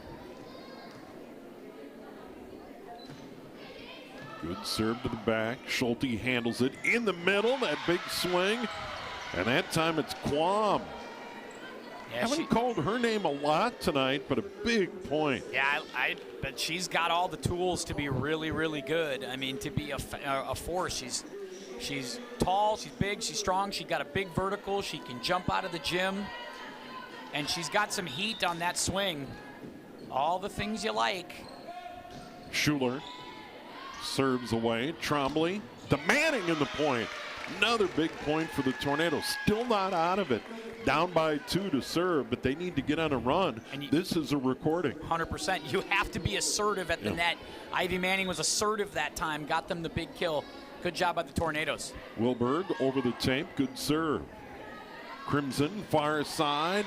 Good serve to the back. Schulte handles it in the middle. That big swing. And that time it's Quam. Yeah, Haven't called her name a lot tonight, but a big point. Yeah, but she's got all the tools to be really, really good. I mean, to be a force. She's tall, she's big, she's strong. She's got a big vertical. She can jump out of the gym. And she's got some heat on that swing. All the things you like. Schuler serves away. Trombley demanding in the point. Another big point for the Tornadoes. Still not out of it. Down by 2 to serve, but they need to get on a run. And this is a recording. 100%. You have to be assertive at the net. Ivy Manning was assertive that time, got them the big kill. Good job by the Tornadoes. Wilberg over the tape. Good serve. Crimson far side.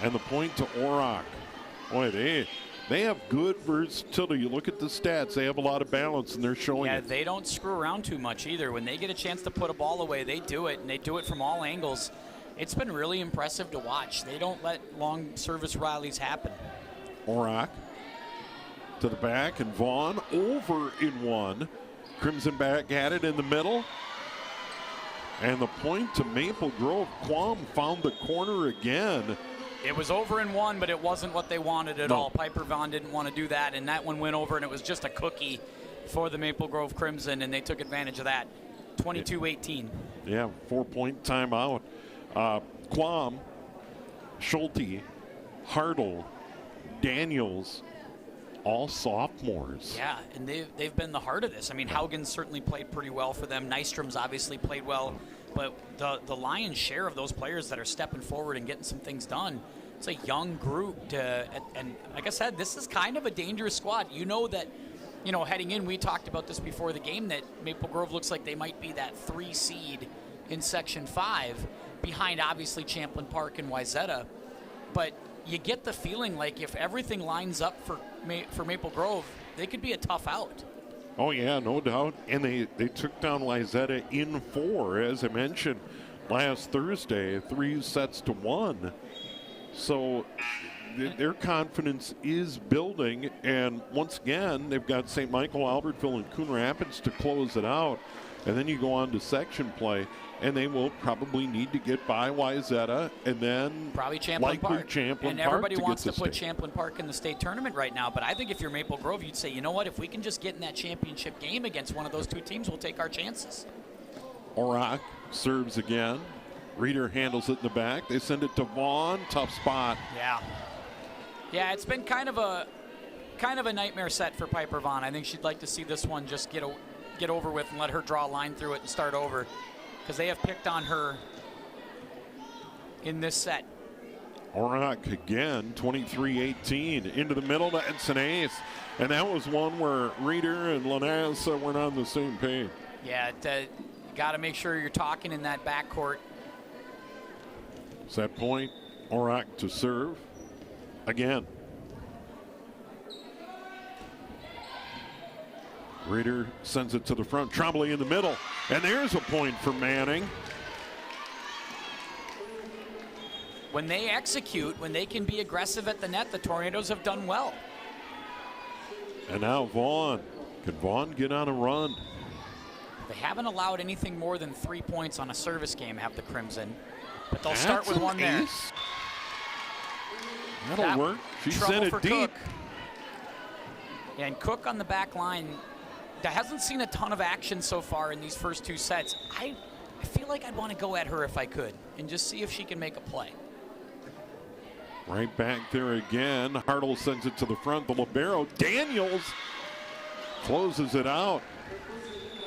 And the point to Orrock. Boy, they have good versatility. You look at the stats, they have a lot of balance, and they're showing it. They don't screw around too much either. When they get a chance to put a ball away, they do it, and they do it from all angles. It's been really impressive to watch. They don't let long service rallies happen. Orrock to the back, and Vaughn over in 1. Crimson back at it in the middle. And the point to Maple Grove. Quam found the corner again. It was over in 1, but it wasn't what they wanted at all. Piper Vaughn didn't want to do that, and that one went over, and it was just a cookie for the Maple Grove Crimson, and they took advantage of that. 22-18. Yeah, 4-point timeout. Quam, Schulte, Hartle, Daniels, all sophomores. Yeah, and they've been the heart of this. I mean, Haugen's certainly played pretty well for them. Nystrom's obviously played well. But the lion's share of those players that are stepping forward and getting some things done, it's a young group. And like I said, this is kind of a dangerous squad. You know that, heading in, we talked about this before the game, that Maple Grove looks like they might be that 3 seed in Section 5, behind obviously Champlin Park and Wayzata. But you get the feeling like if everything lines up for Maple Grove, they could be a tough out. Oh, yeah, no doubt. And they took down Wayzata in 4, as I mentioned, last Thursday, 3-1. So their confidence is building. And once again, they've got St. Michael, Albertville, and Coon Rapids to close it out. And then you go on to section play, and they will probably need to get by Wayzata, and then probably Champlin Park. Champlin and Park everybody to wants get to put state. Champlin Park in the state tournament right now, but I think if you're Maple Grove, you'd say, you know what, if we can just get in that championship game against one of those 2 teams, we'll take our chances. Orrock serves again. Reader handles it in the back. They send it to Vaughn. Tough spot. Yeah, it's been kind of a nightmare set for Piper Vaughn. I think she'd like to see this one just get over with and let her draw a line through it and start over, because they have picked on her in this set. Orrock again, 23-18, into the middle. That's an ace. And that was one where Reader and Lanassa weren't on the same page. Yeah, got to make sure you're talking in that backcourt. Set point, Auroch to serve again. Reeder sends it to the front, Trombley in the middle, and there's a point for Manning. When they execute, when they can be aggressive at the net, the Tornadoes have done well. And now Vaughn. Can Vaughn get on a run? They haven't allowed anything more than 3 points on a service game, have the Crimson. But they'll start with one there. Ace. That'll work. She sent it deep. Cook. And Cook on the back line that hasn't seen a ton of action so far in these first 2 sets. I feel like I'd want to go at her if I could and just see if she can make a play. Right back there again. Hartle sends it to the front. The libero, Daniels, closes it out.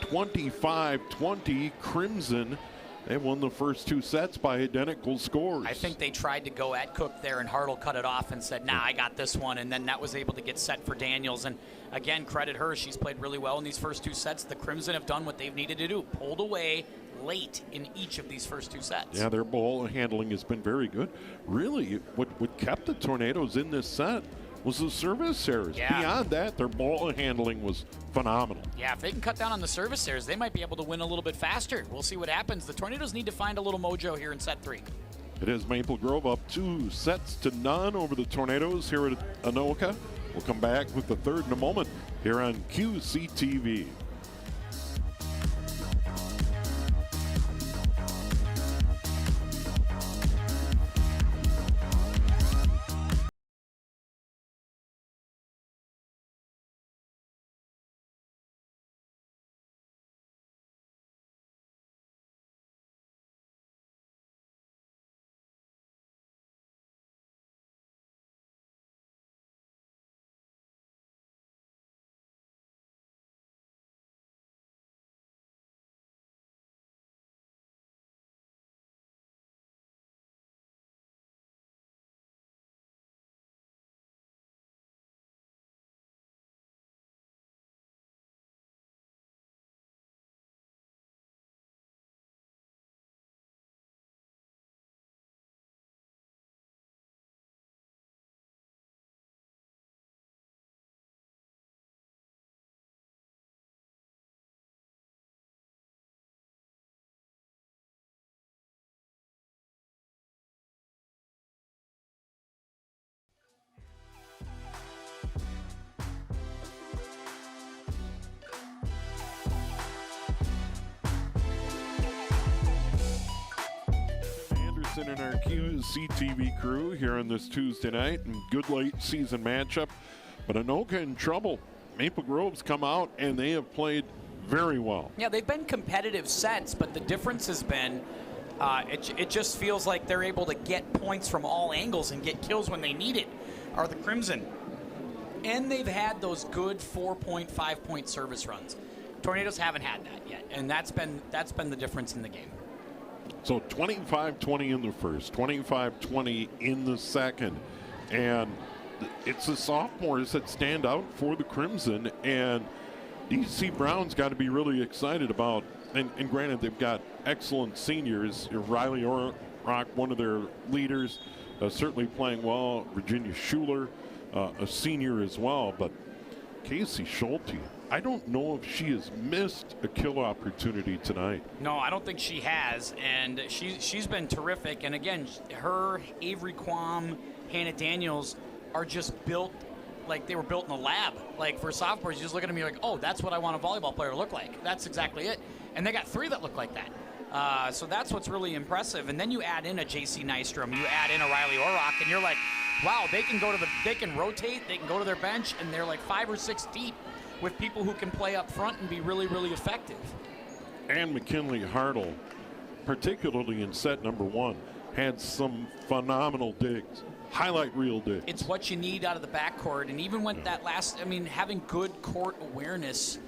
25-20, Crimson. They won the first 2 sets by identical scores. I think they tried to go at Cook there, and Hartle cut it off and said, nah, I got this one. And then that was able to get set for Daniels. And again, credit her. She's played really well in these first 2 sets. The Crimson have done what they've needed to do, pulled away late in each of these first 2 sets. Yeah, their ball handling has been very good. Really, what kept the Tornadoes in this set was the service errors. Yeah. Beyond that, their ball handling was phenomenal. Yeah, if they can cut down on the service errors, they might be able to win a little bit faster. We'll see what happens. The Tornadoes need to find a little mojo here in set 3. It is Maple Grove up 2-0 over the Tornadoes here at Anoka. We'll come back with the third in a moment here on QCTV. And our QCTV crew here on this Tuesday night, and good late season matchup. But Anoka in trouble. Maple Grove's come out and they have played very well. Yeah, they've been competitive sets, but the difference has been it just feels like they're able to get points from all angles and get kills when they need it, are the Crimson. And they've had those good 4-point, 5-point service runs. Tornadoes haven't had that yet, and that's been the difference in the game. So 25-20 in the first, 25-20 in the second. And it's the sophomores that stand out for the Crimson. And DC Brown's got to be really excited about, and granted, they've got excellent seniors. Riley Auroch, one of their leaders, certainly playing well. Virginia Schuler, a senior as well. But Casey Schulte, I don't know if she has missed a kill opportunity tonight. No, I don't think she has, and she's been terrific. And again, her, Avery Quam, Hannah Daniels are just built like they were built in a lab. Like for sophomores, you just look at them, you're like, oh, that's what I want a volleyball player to look like. That's exactly it. And they got 3 that look like that. So that's what's really impressive. And then you add in a JC Nystrom, you add in a Riley Auroch, and you're like, wow, they can rotate, they can go to their bench, and they're like 5 or 6 deep with people who can play up front and be really, really effective. And McKinley Hartle, particularly in set number 1, had some phenomenal digs, highlight reel digs. It's what you need out of the backcourt, and even with that last, having good court awareness,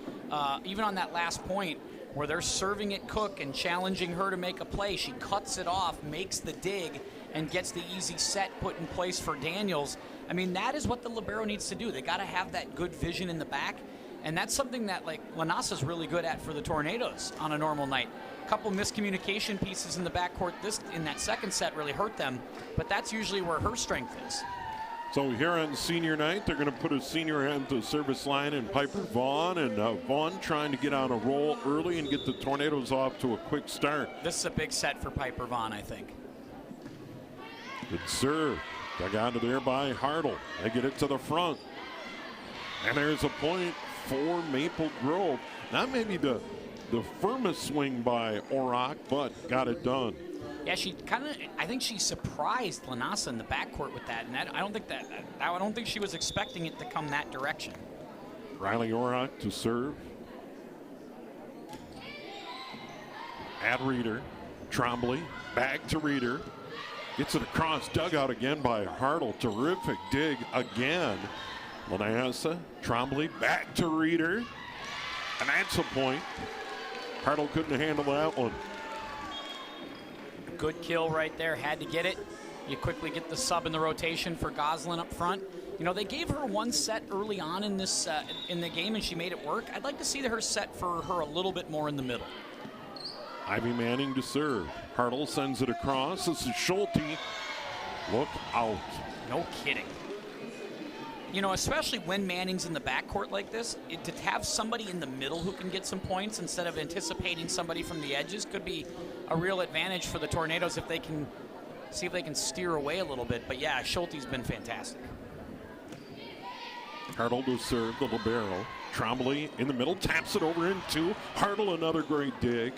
even on that last point where they're serving at Cook and challenging her to make a play, she cuts it off, makes the dig, and gets the easy set put in place for Daniels. That is what the libero needs to do. They got to have that good vision in the back. And that's something that like Lanassa's really good at for the Tornadoes on a normal night. A couple miscommunication pieces in the backcourt in that second set really hurt them, but that's usually where her strength is. So here on senior night, they're going to put a senior at the service line in Piper Vaughn, and Vaughn trying to get on a roll early and get the Tornadoes off to a quick start. This is a big set for Piper Vaughn, I think. Good serve. Dug out of there by Hartle. They get it to the front. And there's a point for Maple Grove. Not maybe the firmest swing by Auroch, but got it done. Yeah, I think she surprised Lanassa in the backcourt with that, and I don't think she was expecting it to come that direction. Riley Auroch to serve. At Reeder. Trombley back to Reeder. Gets it across, dug out again by Hartle. Terrific dig again. Lanassa, Trombley back to Reeder. And that's a point. Hartle couldn't handle that one. Good kill right there, had to get it. You quickly get the sub in the rotation for Goslin up front. You know, they gave her one set early on in this in the game and she made it work. I'd like to see her set for her a little bit more in the middle. Ivy Manning to serve. Hartle sends it across. This is Schulte. Look out. No kidding. You know, especially when Manning's in the backcourt like this, to have somebody in the middle who can get some points instead of anticipating somebody from the edges could be a real advantage for the Tornadoes if they can see if they can steer away a little bit. But yeah, Schulte's been fantastic. Hartle to serve the libero. Trombley in the middle, taps it over into Hartle, another great dig.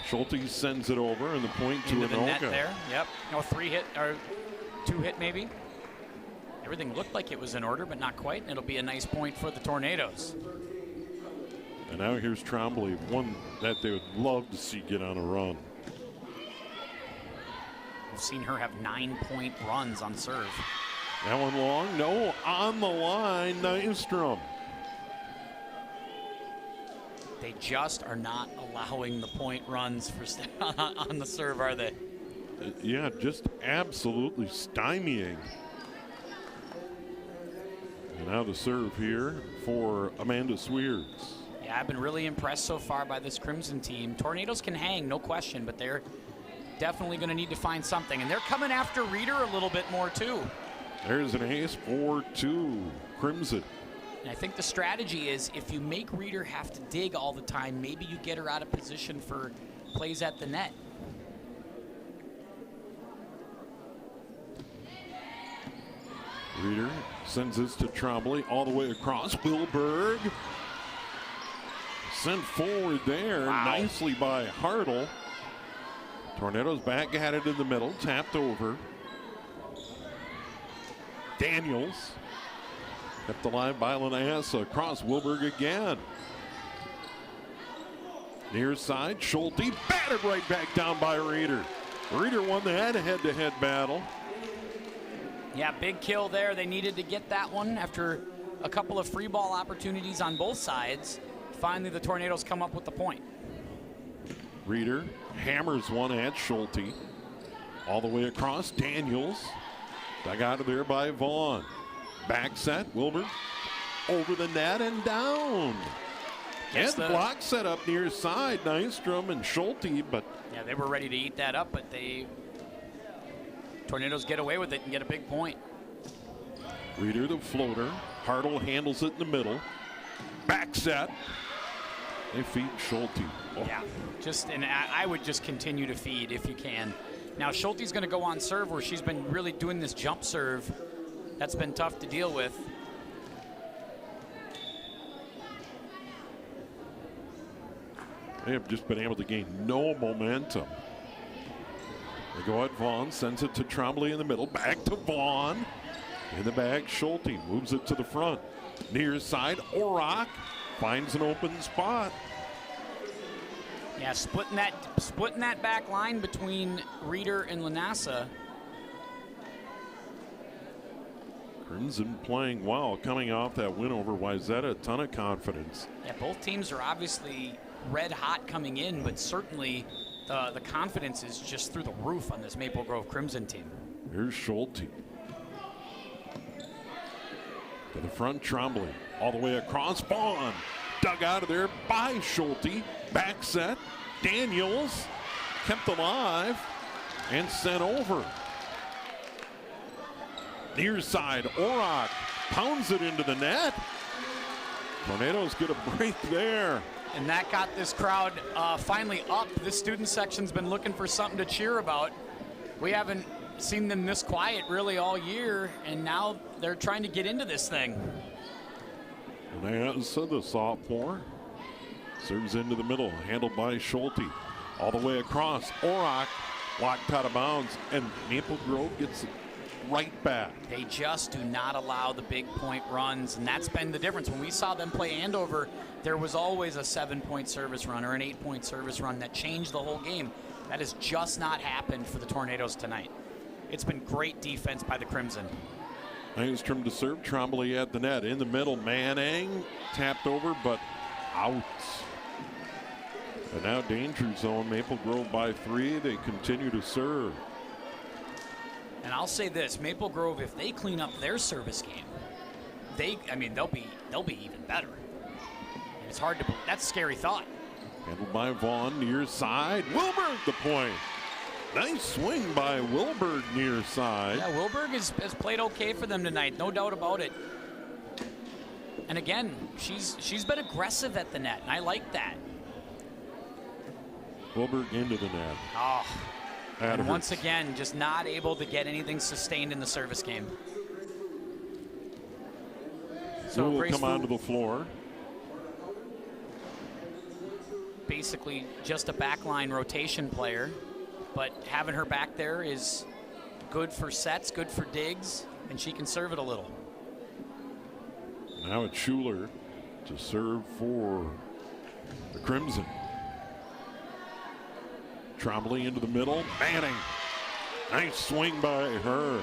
Schulte sends it over, and the point to Into the net Anoka. there. Yep. No, 3-hit or 2-hit maybe. Everything looked like it was in order, but not quite. And it'll be a nice point for the Tornadoes. And now here's Trombley, one that they would love to see get on a run. We've seen her have 9-point runs on serve. That one long, no, on the line, Nystrom. They just are not allowing the point runs for on the serve, are they? Yeah, just absolutely stymieing. And now the serve here for Amanda Sweers. Yeah, I've been really impressed so far by this Crimson team. Tornadoes can hang, no question, but they're definitely going to need to find something. And they're coming after Reeder a little bit more, too. There's an ace for 2, Crimson. And I think the strategy is if you make Reeder have to dig all the time, maybe you get her out of position for plays at the net. Reeder sends this to Trombley all the way across. Wilberg sent forward there nicely by Hartle. Tornadoes back at it in the middle, tapped over. Daniels kept alive by Lanassa. Across Wilberg again. Near side, Schulte batted right back down by Reeder. Reeder won the head-to-head battle. Yeah, big kill there. They needed to get that one after a couple of free ball opportunities on both sides. Finally, the Tornadoes come up with the point. Reeder hammers one at Schulte. All the way across, Daniels. Dug out of there by Vaughn. Back set, Wilbur. Over the net and down. And the block set up near side, Nystrom and Schulte, but... Yeah, they were ready to eat that up, but Tornadoes get away with it and get a big point. Reeder the floater. Hartle handles it in the middle. Back set. They feed Schulte. Oh. Yeah, and I would just continue to feed if you can. Now Schulte's going to go on serve where she's been really doing this jump serve. That's been tough to deal with. They have just been able to gain no momentum. They go at Vaughn, sends it to Trombley in the middle. Back to Vaughn. In the bag, Schulte moves it to the front. Near side, Auroch finds an open spot. Yeah, splitting that back line between Reeder and Lanassa. Crimson playing well, coming off that win over Wayzata. A ton of confidence. Yeah, both teams are obviously red hot coming in, but certainly the confidence is just through the roof on this Maple Grove Crimson team. Here's Schulte. To the front, Trombley. All the way across. Bond. Dug out of there by Schulte. Back set. Daniels kept alive and sent over. Near side, Orok pounds it into the net. Tornadoes get a break there. And that got this crowd finally up. This student section's been looking for something to cheer about. We haven't seen them this quiet really all year, and now they're trying to get into this thing. And so the sophomore serves into the middle, handled by Schulte. All the way across, Orok locked out of bounds, and Maple Grove gets it right back. They just do not allow the big point runs, and that's been the difference. When we saw them play Andover, there was always a 7-point service run or an 8-point service run that changed the whole game. That has just not happened for the Tornadoes tonight. It's been great defense by the Crimson. Engstrom to serve, Trombley at the net. In the middle, Manning tapped over, but out. And now danger zone, Maple Grove by 3. They continue to serve. And I'll say this, Maple Grove, if they clean up their service game, they'll be even better. It's hard to, that's a scary thought. Handled by Vaughn, near side. Wilberg the point. Nice swing by Wilberg near side. Yeah, Wilberg has played okay for them tonight, no doubt about it. And again, she's been aggressive at the net, and I like that. Wilberg into the net. Oh, That and hurts. once again, just not able to get anything sustained in the service game. So will Grace come onto the floor. Basically just a backline rotation player, but having her back there is good for sets, good for digs, and she can serve it a little. Now it's Schuler to serve for the Crimson. Trombley into the middle. Manning. Nice swing by her.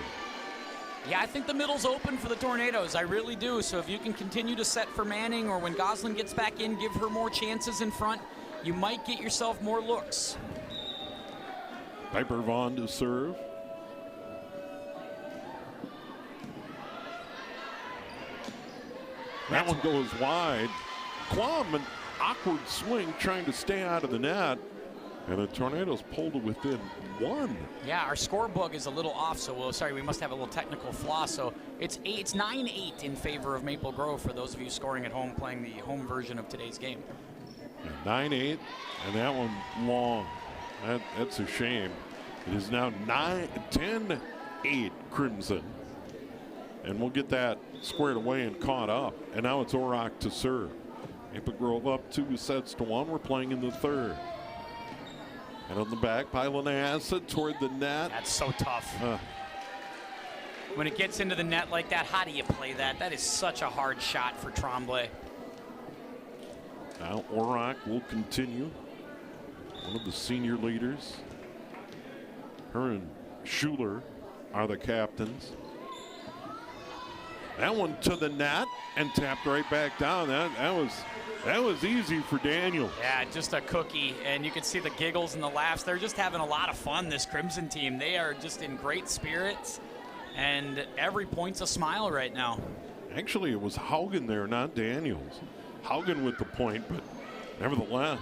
Yeah, I think the middle's open for the Tornadoes. I really do. So if you can continue to set for Manning, or when Goslin gets back in, give her more chances in front, you might get yourself more looks. Piper Vaughn to serve. That one goes wide. Quam, an awkward swing trying to stay out of the net. And the Tornadoes pulled it within 1. Yeah, our scorebook is a little off, so we must have a little technical flaw. So it's 9-8 in favor of Maple Grove for those of you scoring at home, playing the home version of today's game. 9-8, and that one long. That's a shame. It is now 10-8 Crimson. And we'll get that squared away and caught up. And now it's Orok to serve. Maple Grove up 2-1. We're playing in the third. And on the back, Pylanasa toward the net. That's so tough. When it gets into the net like that, how do you play that? That is such a hard shot for Trombley. Now Orok will continue. One of the senior leaders. Her and Schuler are the captains. That one to the net and tapped right back down. That was easy for Daniel. Yeah, just a cookie, and you can see the giggles and the laughs. They're just having a lot of fun, this Crimson team. They are just in great spirits, and every point's a smile right now. Actually, it was Haugen there, not Daniels. Haugen with the point, but nevertheless.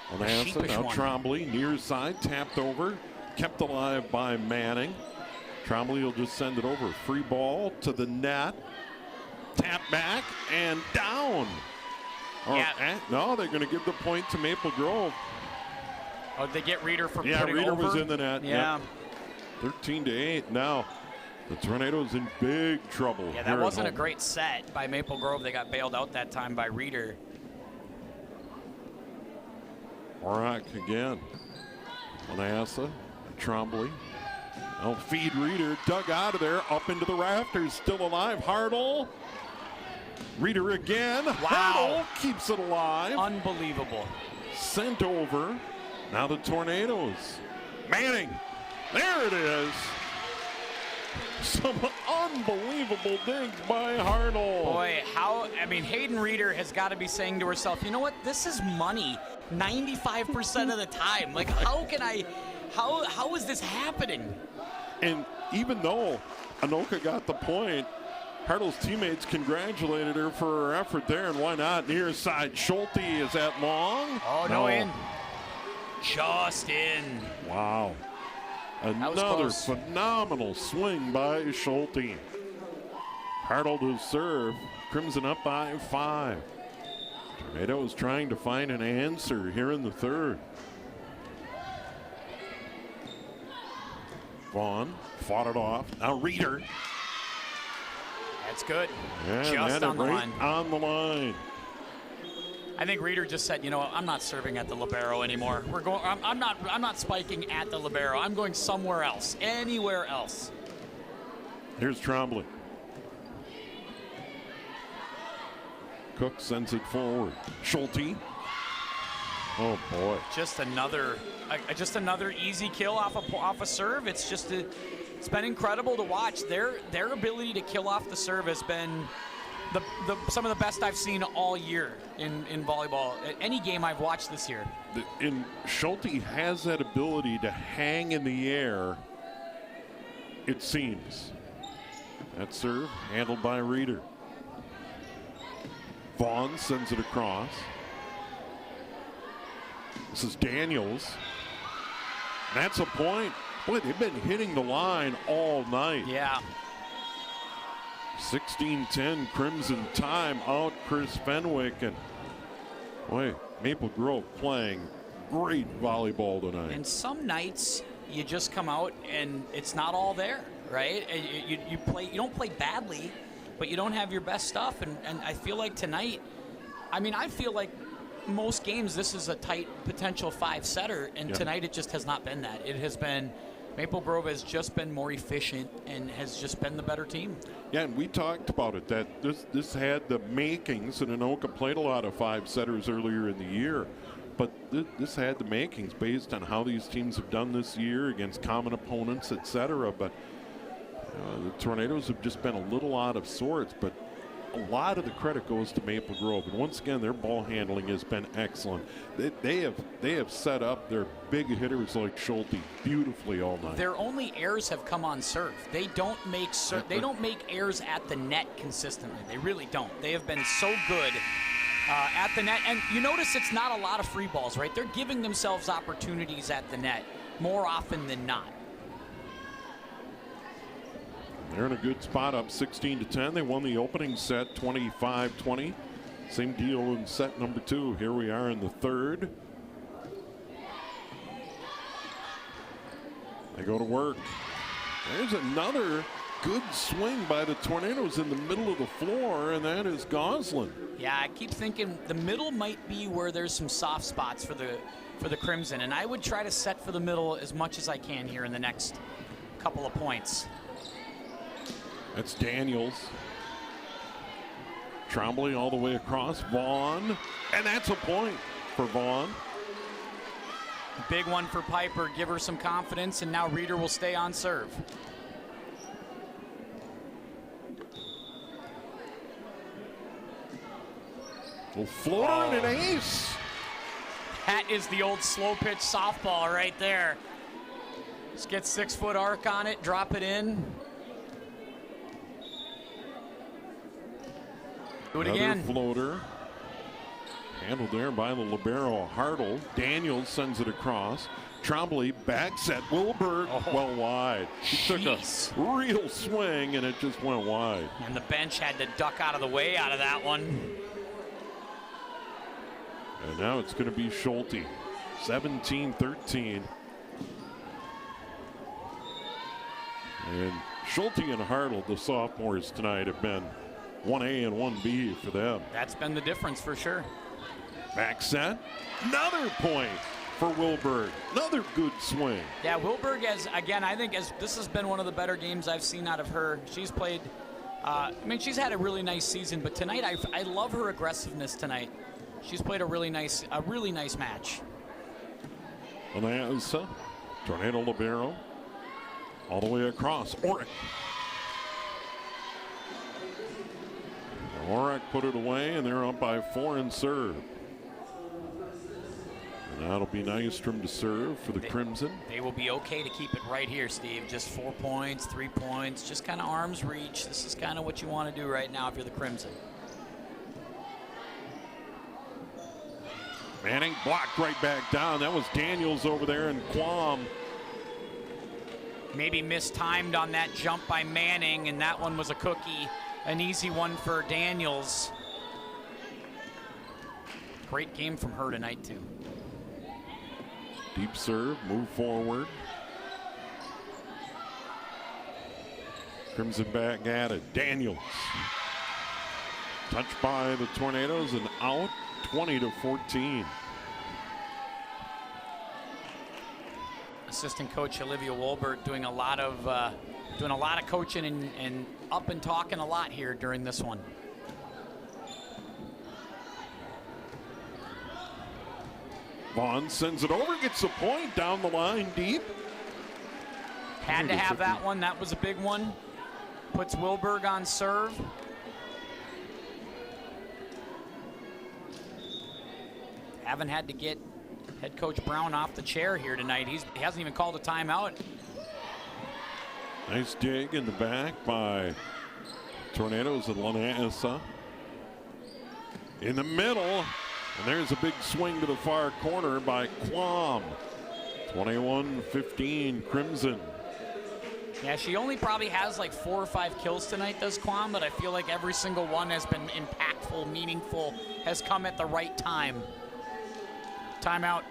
Onasa, now Trombley, near side, tapped over, kept alive by Manning. Trombley will just send it over. Free ball to the net. Tap back and down. No, they're going to give the point to Maple Grove. Oh, did they get Reeder for putting Reeder over? was in the net. Yeah. Yep. 13-8. Now the Tornadoes in big trouble. Yeah, that wasn't a great set by Maple Grove. They got bailed out that time by Reeder. Orok again. Onasa, Trombley. Oh, feed Reeder, dug out of there, up into the rafters, still alive. Hartle. Reeder again. Wow. Hartle keeps it alive. Unbelievable. Sent over. Now the Tornadoes. Manning. There it is. Some unbelievable digs by Hartle. Boy, Hayden Reeder has got to be saying to herself, you know what? This is money 95% of the time. Like, how is this happening? And even though Anoka got the point, Hartle's teammates congratulated her for her effort there, and why not? Near side, Schulte, is that long? Oh, no, in. Just in. Wow. Another phenomenal swing by Schulte. Hartle to serve. Crimson up by 5. Tornadoes trying to find an answer here in the third. Vaughn fought it off. Now Reeder. That's good. Yeah, just on the line. On the line. I think Reeder just said, you know what, I'm not serving at the libero anymore. I'm not spiking at the libero. I'm going somewhere else, anywhere else. Here's Trombley. Cook sends it forward. Schulte. Oh boy. Just another easy kill off a serve. It's been incredible to watch. Their ability to kill off the serve has been some of the best I've seen all year in volleyball. Any game I've watched this year. And Schulte has that ability to hang in the air, it seems. That serve handled by Reeder. Vaughn sends it across. This is Daniels. That's a point. Boy, they've been hitting the line all night. Yeah. 16-10 Crimson time out Chris Fenwick. And boy, Maple Grove playing great volleyball tonight. And some nights you just come out and it's not all there, right? You don't play badly, but you don't have your best stuff. And I feel like tonight, I feel like most games this is a tight potential 5-setter, and tonight it just has not been that. It has been, Maple Grove has just been more efficient and has just been the better team. Yeah, and we talked about it, that this had the makings, and Anoka played a lot of 5-setters earlier in the year, but this had the makings based on how these teams have done this year against common opponents, etc. But the Tornadoes have just been a little out of sorts, but a lot of the credit goes to Maple Grove, and once again their ball handling has been excellent. They have set up their big hitters like Schulte beautifully all night. Their only errors have come on serve. They don't make errors at the net consistently. They really don't. They have been so good at the net, and you notice it's not a lot of free balls, right? They're giving themselves opportunities at the net more often than not. They're in a good spot, up 16-10. They won the opening set 25-20. Same deal in set number 2. Here we are in the third. They go to work. There's another good swing by the Tornadoes in the middle of the floor, and that is Goslin. Yeah, I keep thinking the middle might be where there's some soft spots for the Crimson, and I would try to set for the middle as much as I can here in the next couple of points. That's Daniels. Trombley all the way across. Vaughn. And that's a point for Vaughn. Big one for Piper. Give her some confidence, and now Reeder will stay on serve. Well, floater and an ace. That is the old slow pitch softball right there. Just get 6-foot arc on it, drop it in. Do it again. Another floater. Handled there by the libero Hartle. Daniels sends it across. Trombley backs at Wilberg. Well wide. He took a real swing and it just went wide. And the bench had to duck out of the way out of that one. And now it's going to be Schulte. 17-13. And Schulte and Hartle, the sophomores tonight, have been 1A and 1B for them. That's been the difference for sure. Back set. Another point for Wilberg. Another good swing. Yeah, Wilberg has, again, I think this has been one of the better games I've seen out of her. She's played, she's had a really nice season, but tonight I love her aggressiveness tonight. She's played a really nice match. And that's Tornado libero all the way across. Orick. Orick put it away, and they're up by 4 in serve. And that'll be Nystrom to serve for the Crimson. They will be okay to keep it right here, Steve. Just 4 points, 3 points, just kind of arm's reach. This is kind of what you want to do right now if you're the Crimson. Manning blocked right back down. That was Daniels over there, and Quam. Maybe mistimed on that jump by Manning, and that one was a cookie. An easy one for Daniels. Great game from her tonight, too. Deep serve, move forward. Crimson back at it. Daniels. Touched by the Tornadoes and out 20-14. Assistant coach Olivia Wolbert doing a lot of coaching and up and talking a lot here during this one. Vaughn sends it over, gets the point down the line deep. Had to have that one. That was a big one. Puts Wilberg on serve. Haven't had to get head coach Brown off the chair here tonight. He hasn't even called a timeout. Nice dig in the back by Tornadoes and Lanassa. In the middle, and there's a big swing to the far corner by Quam. 21-15 Crimson. Yeah, she only probably has like 4 or 5 kills tonight, does Quam, but I feel like every single one has been impactful, meaningful, has come at the right time. Timeout.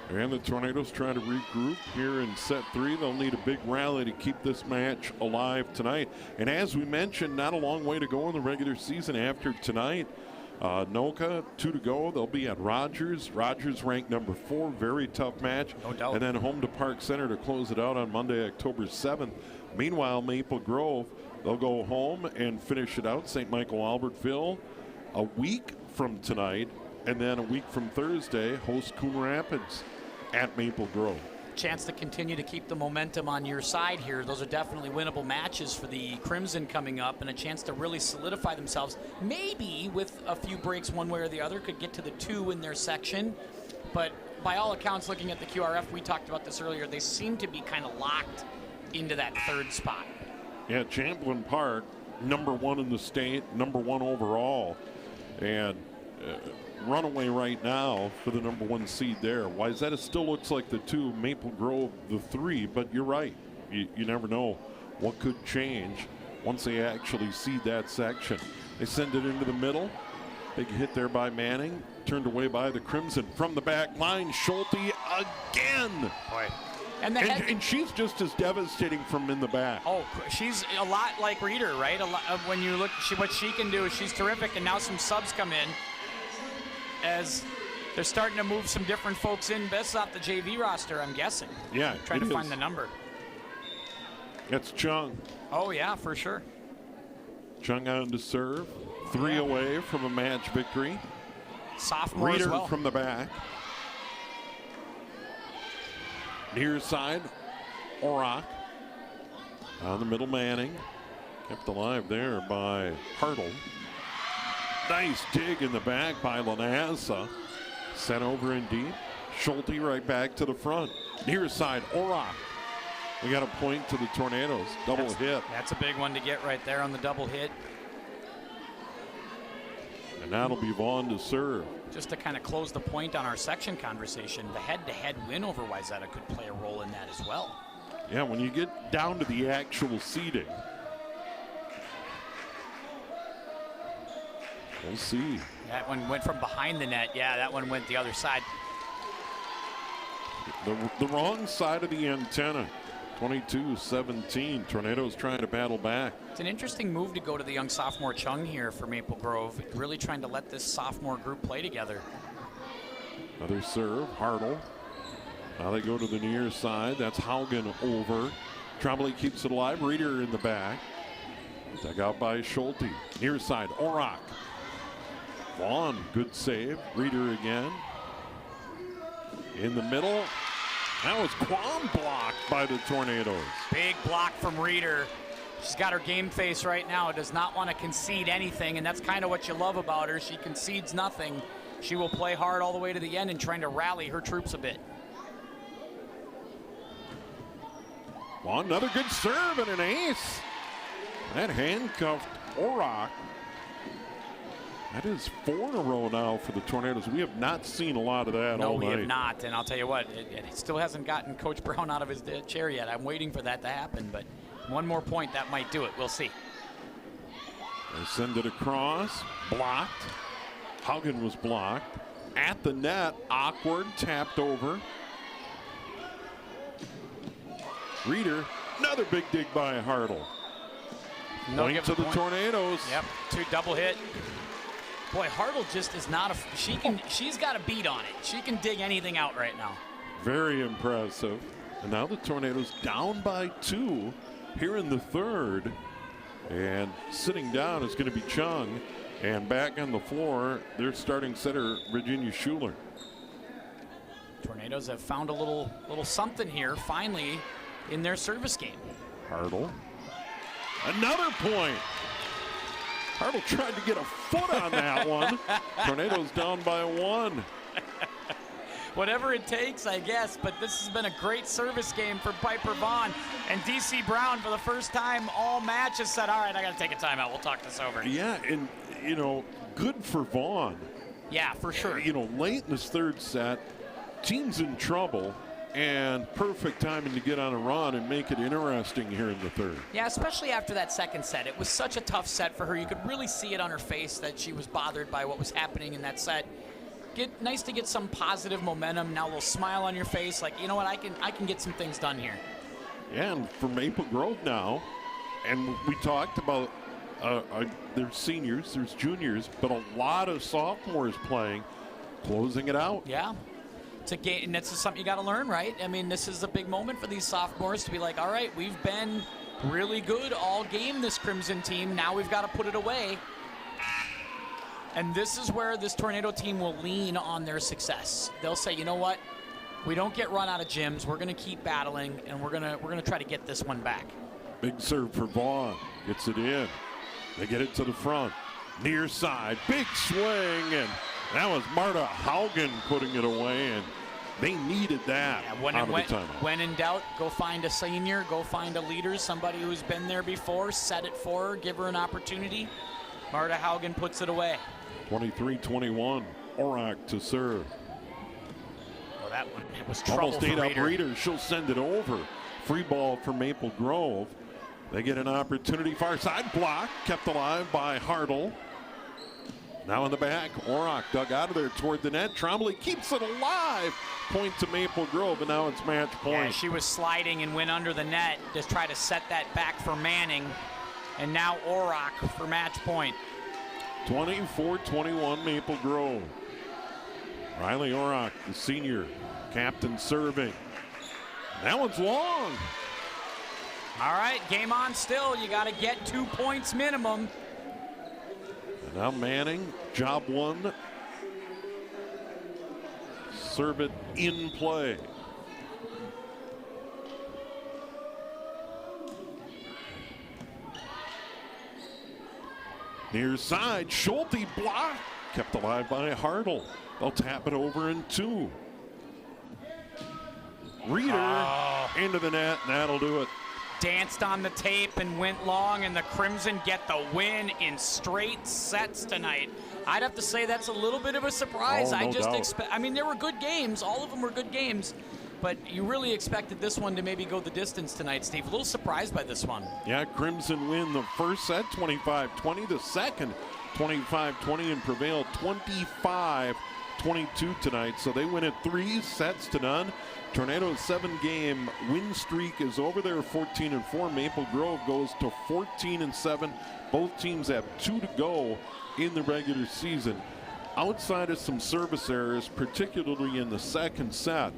And the Tornadoes try to regroup here in set 3. They'll need a big rally to keep this match alive tonight. And as we mentioned, not a long way to go in the regular season after tonight. Anoka, 2 to go. They'll be at Rogers. Rogers ranked number 4. Very tough match. No doubt. And then home to Park Center to close it out on Monday, October 7th. Meanwhile, Maple Grove, they'll go home and finish it out. St. Michael Albertville a week from tonight. And then a week from Thursday, host Coon Rapids at Maple Grove. Chance to continue to keep the momentum on your side here. Those are definitely winnable matches for the Crimson coming up, and a chance to really solidify themselves. Maybe with a few breaks one way or the other, could get to the 2 in their section. But by all accounts, looking at the QRF, we talked about this earlier, they seem to be kind of locked into that 3rd spot. Yeah, Champlain Park, number 1 in the state, number 1 overall. And runaway right now for the number 1 seed there. Wayzata still looks like the 2, Maple Grove the 3, but you're right. You never know what could change once they actually seed that section. They send it into the middle. Big hit there by Manning. Turned away by the Crimson. From the back line, Schulte again. Boy. And she's just as devastating from in the back. Oh, she's a lot like Reeder, right? When you look, what she can do, she's terrific. And now some subs come in as they're starting to move some different folks in. Best off the JV roster, I'm guessing. Yeah, trying to find the number. That's Chung. Oh, yeah, for sure. Chung on to serve. 3 away from a match victory. Sophomore Reeder as well. from the back. Near side, Orrock. On the middle, Manning. Kept alive there by Hartle. Nice dig in the back by Lanassa. Sent over in deep. Schulte right back to the front. Near side, Orrock. We got a point to the Tornadoes. Double hit. That's a big one to get right there on the double hit. And that'll be Vaughn to serve. Just to kind of close the point on our section conversation, the head-to-head win over Wayzata could play a role in that as well. Yeah, when you get down to the actual seeding, we'll see. That one went from behind the net. Yeah, that one went the other side. The wrong side of the antenna. 22-17. Tornadoes trying to battle back. It's an interesting move to go to the young sophomore Chung here for Maple Grove. Really trying to let this sophomore group play together. Another serve, Hartle. Now they go to the near side. That's Haugen over. Trombley keeps it alive. Reeder in the back. Dug out by Schulte. Near side, Orrock. Vaughn, good save. Reeder again. In the middle. That was Quam blocked by the Tornadoes. Big block from Reeder. She's got her game face right now. Does not want to concede anything, and that's kind of what you love about her. She concedes nothing. she will play hard all the way to the end and trying to rally her troops a bit. Well, another good serve and an ace. That handcuffed Orok. That is 4 in a row now for the Tornadoes. We have not seen a lot of that all night. No, we have not. And I'll tell you what, it still hasn't gotten Coach Brown out of his chair yet. I'm waiting for that to happen, but one more point, that might do it. We'll see. They send it across, blocked. Haugen was blocked. At the net, awkward, tapped over. Reeder, another big dig by Hartle. Point to the Tornadoes. Yep, 2 double hit. Boy, Hartle just is not she's got a beat on it. She can dig anything out right now. Very impressive. And now the Tornadoes down by 2 here in the third. And sitting down is going to be Chung. And back on the floor, their starting setter, Virginia Schuler. Tornadoes have found a little something here, finally, in their service game. Hartle. Another point. Hartle tried to get a foot on that one. Tornadoes down by 1. Whatever it takes, I guess, but this has been a great service game for Piper Vaughn. And DC Brown, for the first time all match, has said, all right, I got to take a timeout. We'll talk this over. Yeah, and, you know, good for Vaughn. Yeah, for sure. You know, late in this third set, team's in trouble. And perfect timing to get on a run and make it interesting here in the third. Yeah, especially after that second set. It was such a tough set for her. You could really see it on her face that she was bothered by what was happening in that set. Nice to get some positive momentum. Now a little smile on your face, like, you know what, I can get some things done here. Yeah, and for Maple Grove now, and we talked about there's seniors, there's juniors, but a lot of sophomores playing, closing it out. Yeah. It's a game, and that's something you got to learn, right? I mean, this is a big moment for these sophomores to be like, all right, we've been really good all game, this Crimson team. Now we've got to put it away. And this is where this Tornado team will lean on their success. They'll say, you know what? We don't get run out of gyms. We're going to keep battling, and we're gonna try to get this one back. Big serve for Vaughn. Gets it in. They get it to the front. Near side. Big swing, and that was Marta Haugen putting it away, and they needed that when in doubt, go find a senior, go find a leader, somebody who's been there before, set it for her, give her an opportunity. Marta Haugen puts it away. 23-21, Orok to serve. Well, that one, it was trouble almost ate for up Reeder. She'll send it over. Free ball for Maple Grove. They get an opportunity. Far side block, kept alive by Hartle. Now in the back, Orok dug out of there toward the net. Trombley keeps it alive. Point to Maple Grove, and now it's match point. Yeah, she was sliding and went under the net to try to set that back for Manning. And now Orok for match point. 24-21 Maple Grove. Riley Orok, the senior captain, serving. That one's long. All right, game on still. You got to get 2 points minimum. And now Manning, job one. Serve it in play. Near side, Schulte blocked. Kept alive by Hartle. They'll tap it over in 2. Reeder into the net, and that'll do it. Danced on the tape and went long, and the Crimson get the win in straight sets tonight. I'd have to say that's a little bit of a surprise. Oh, no doubt. I mean, there were good games. All of them were good games. But you really expected this one to maybe go the distance tonight, Steve. A little surprised by this one. Yeah, Crimson win the first set, 25-20. The second, 25-20, and prevail 25-22 tonight. So they win it 3-0. Tornado's 7-game win streak is over there, 14-4. Maple Grove goes to 14-7. Both teams have 2 to go in the regular season. Outside of some service errors, particularly in the second set,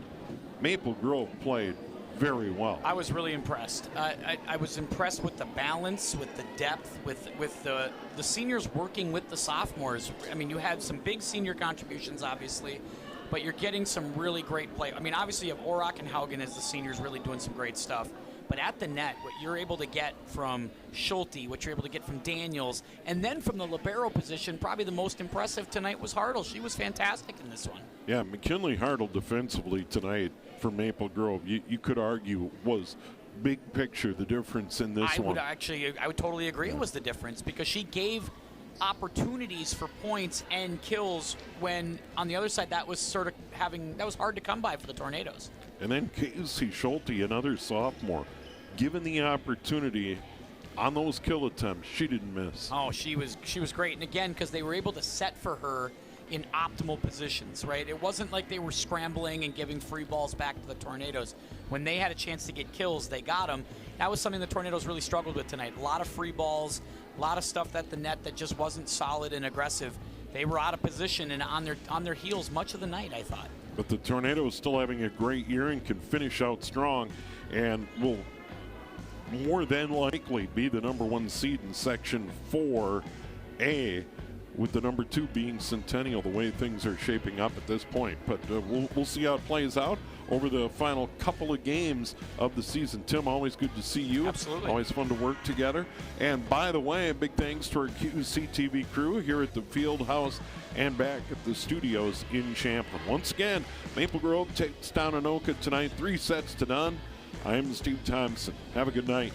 Maple Grove played very well. I was really impressed. I was impressed with the balance, with the depth, with the seniors working with the sophomores. I mean, you had some big senior contributions, obviously, but you're getting some really great play. I mean, obviously you have Orok and Haugen as the seniors really doing some great stuff. But at the net, what you're able to get from Schulte, what you're able to get from Daniels, and then from the libero position, probably the most impressive tonight was Hartle. She was fantastic in this one. Yeah, McKinley Hartle defensively tonight for Maple Grove, you could argue was big picture the difference in this one. I would totally agree it was the difference, because she gave opportunities for points and kills when on the other side that was hard to come by for the Tornadoes. And then Casey Schulte, another sophomore, given the opportunity on those kill attempts, she didn't miss. Oh, she was great. And again, because they were able to set for her in optimal positions, right? It wasn't like they were scrambling and giving free balls back to the Tornadoes. When they had a chance to get kills, they got them. That was something the Tornadoes really struggled with tonight. A lot of free balls, a lot of stuff at the net that just wasn't solid and aggressive. They were out of position and on their heels much of the night, I thought. But the Tornadoes still having a great year and can finish out strong and will more than likely be the #1 seed in Section 4A, with the #2 being Centennial, the way things are shaping up at this point. But we'll see how it plays out over the final couple of games of the season. Tim, always good to see you. Absolutely. Always fun to work together. And by the way, a big thanks to our QCTV crew here at the field house and back at the studios in Champlin. Once again, Maple Grove takes down Anoka tonight, 3-0. I'm Steve Thompson. Have a good night.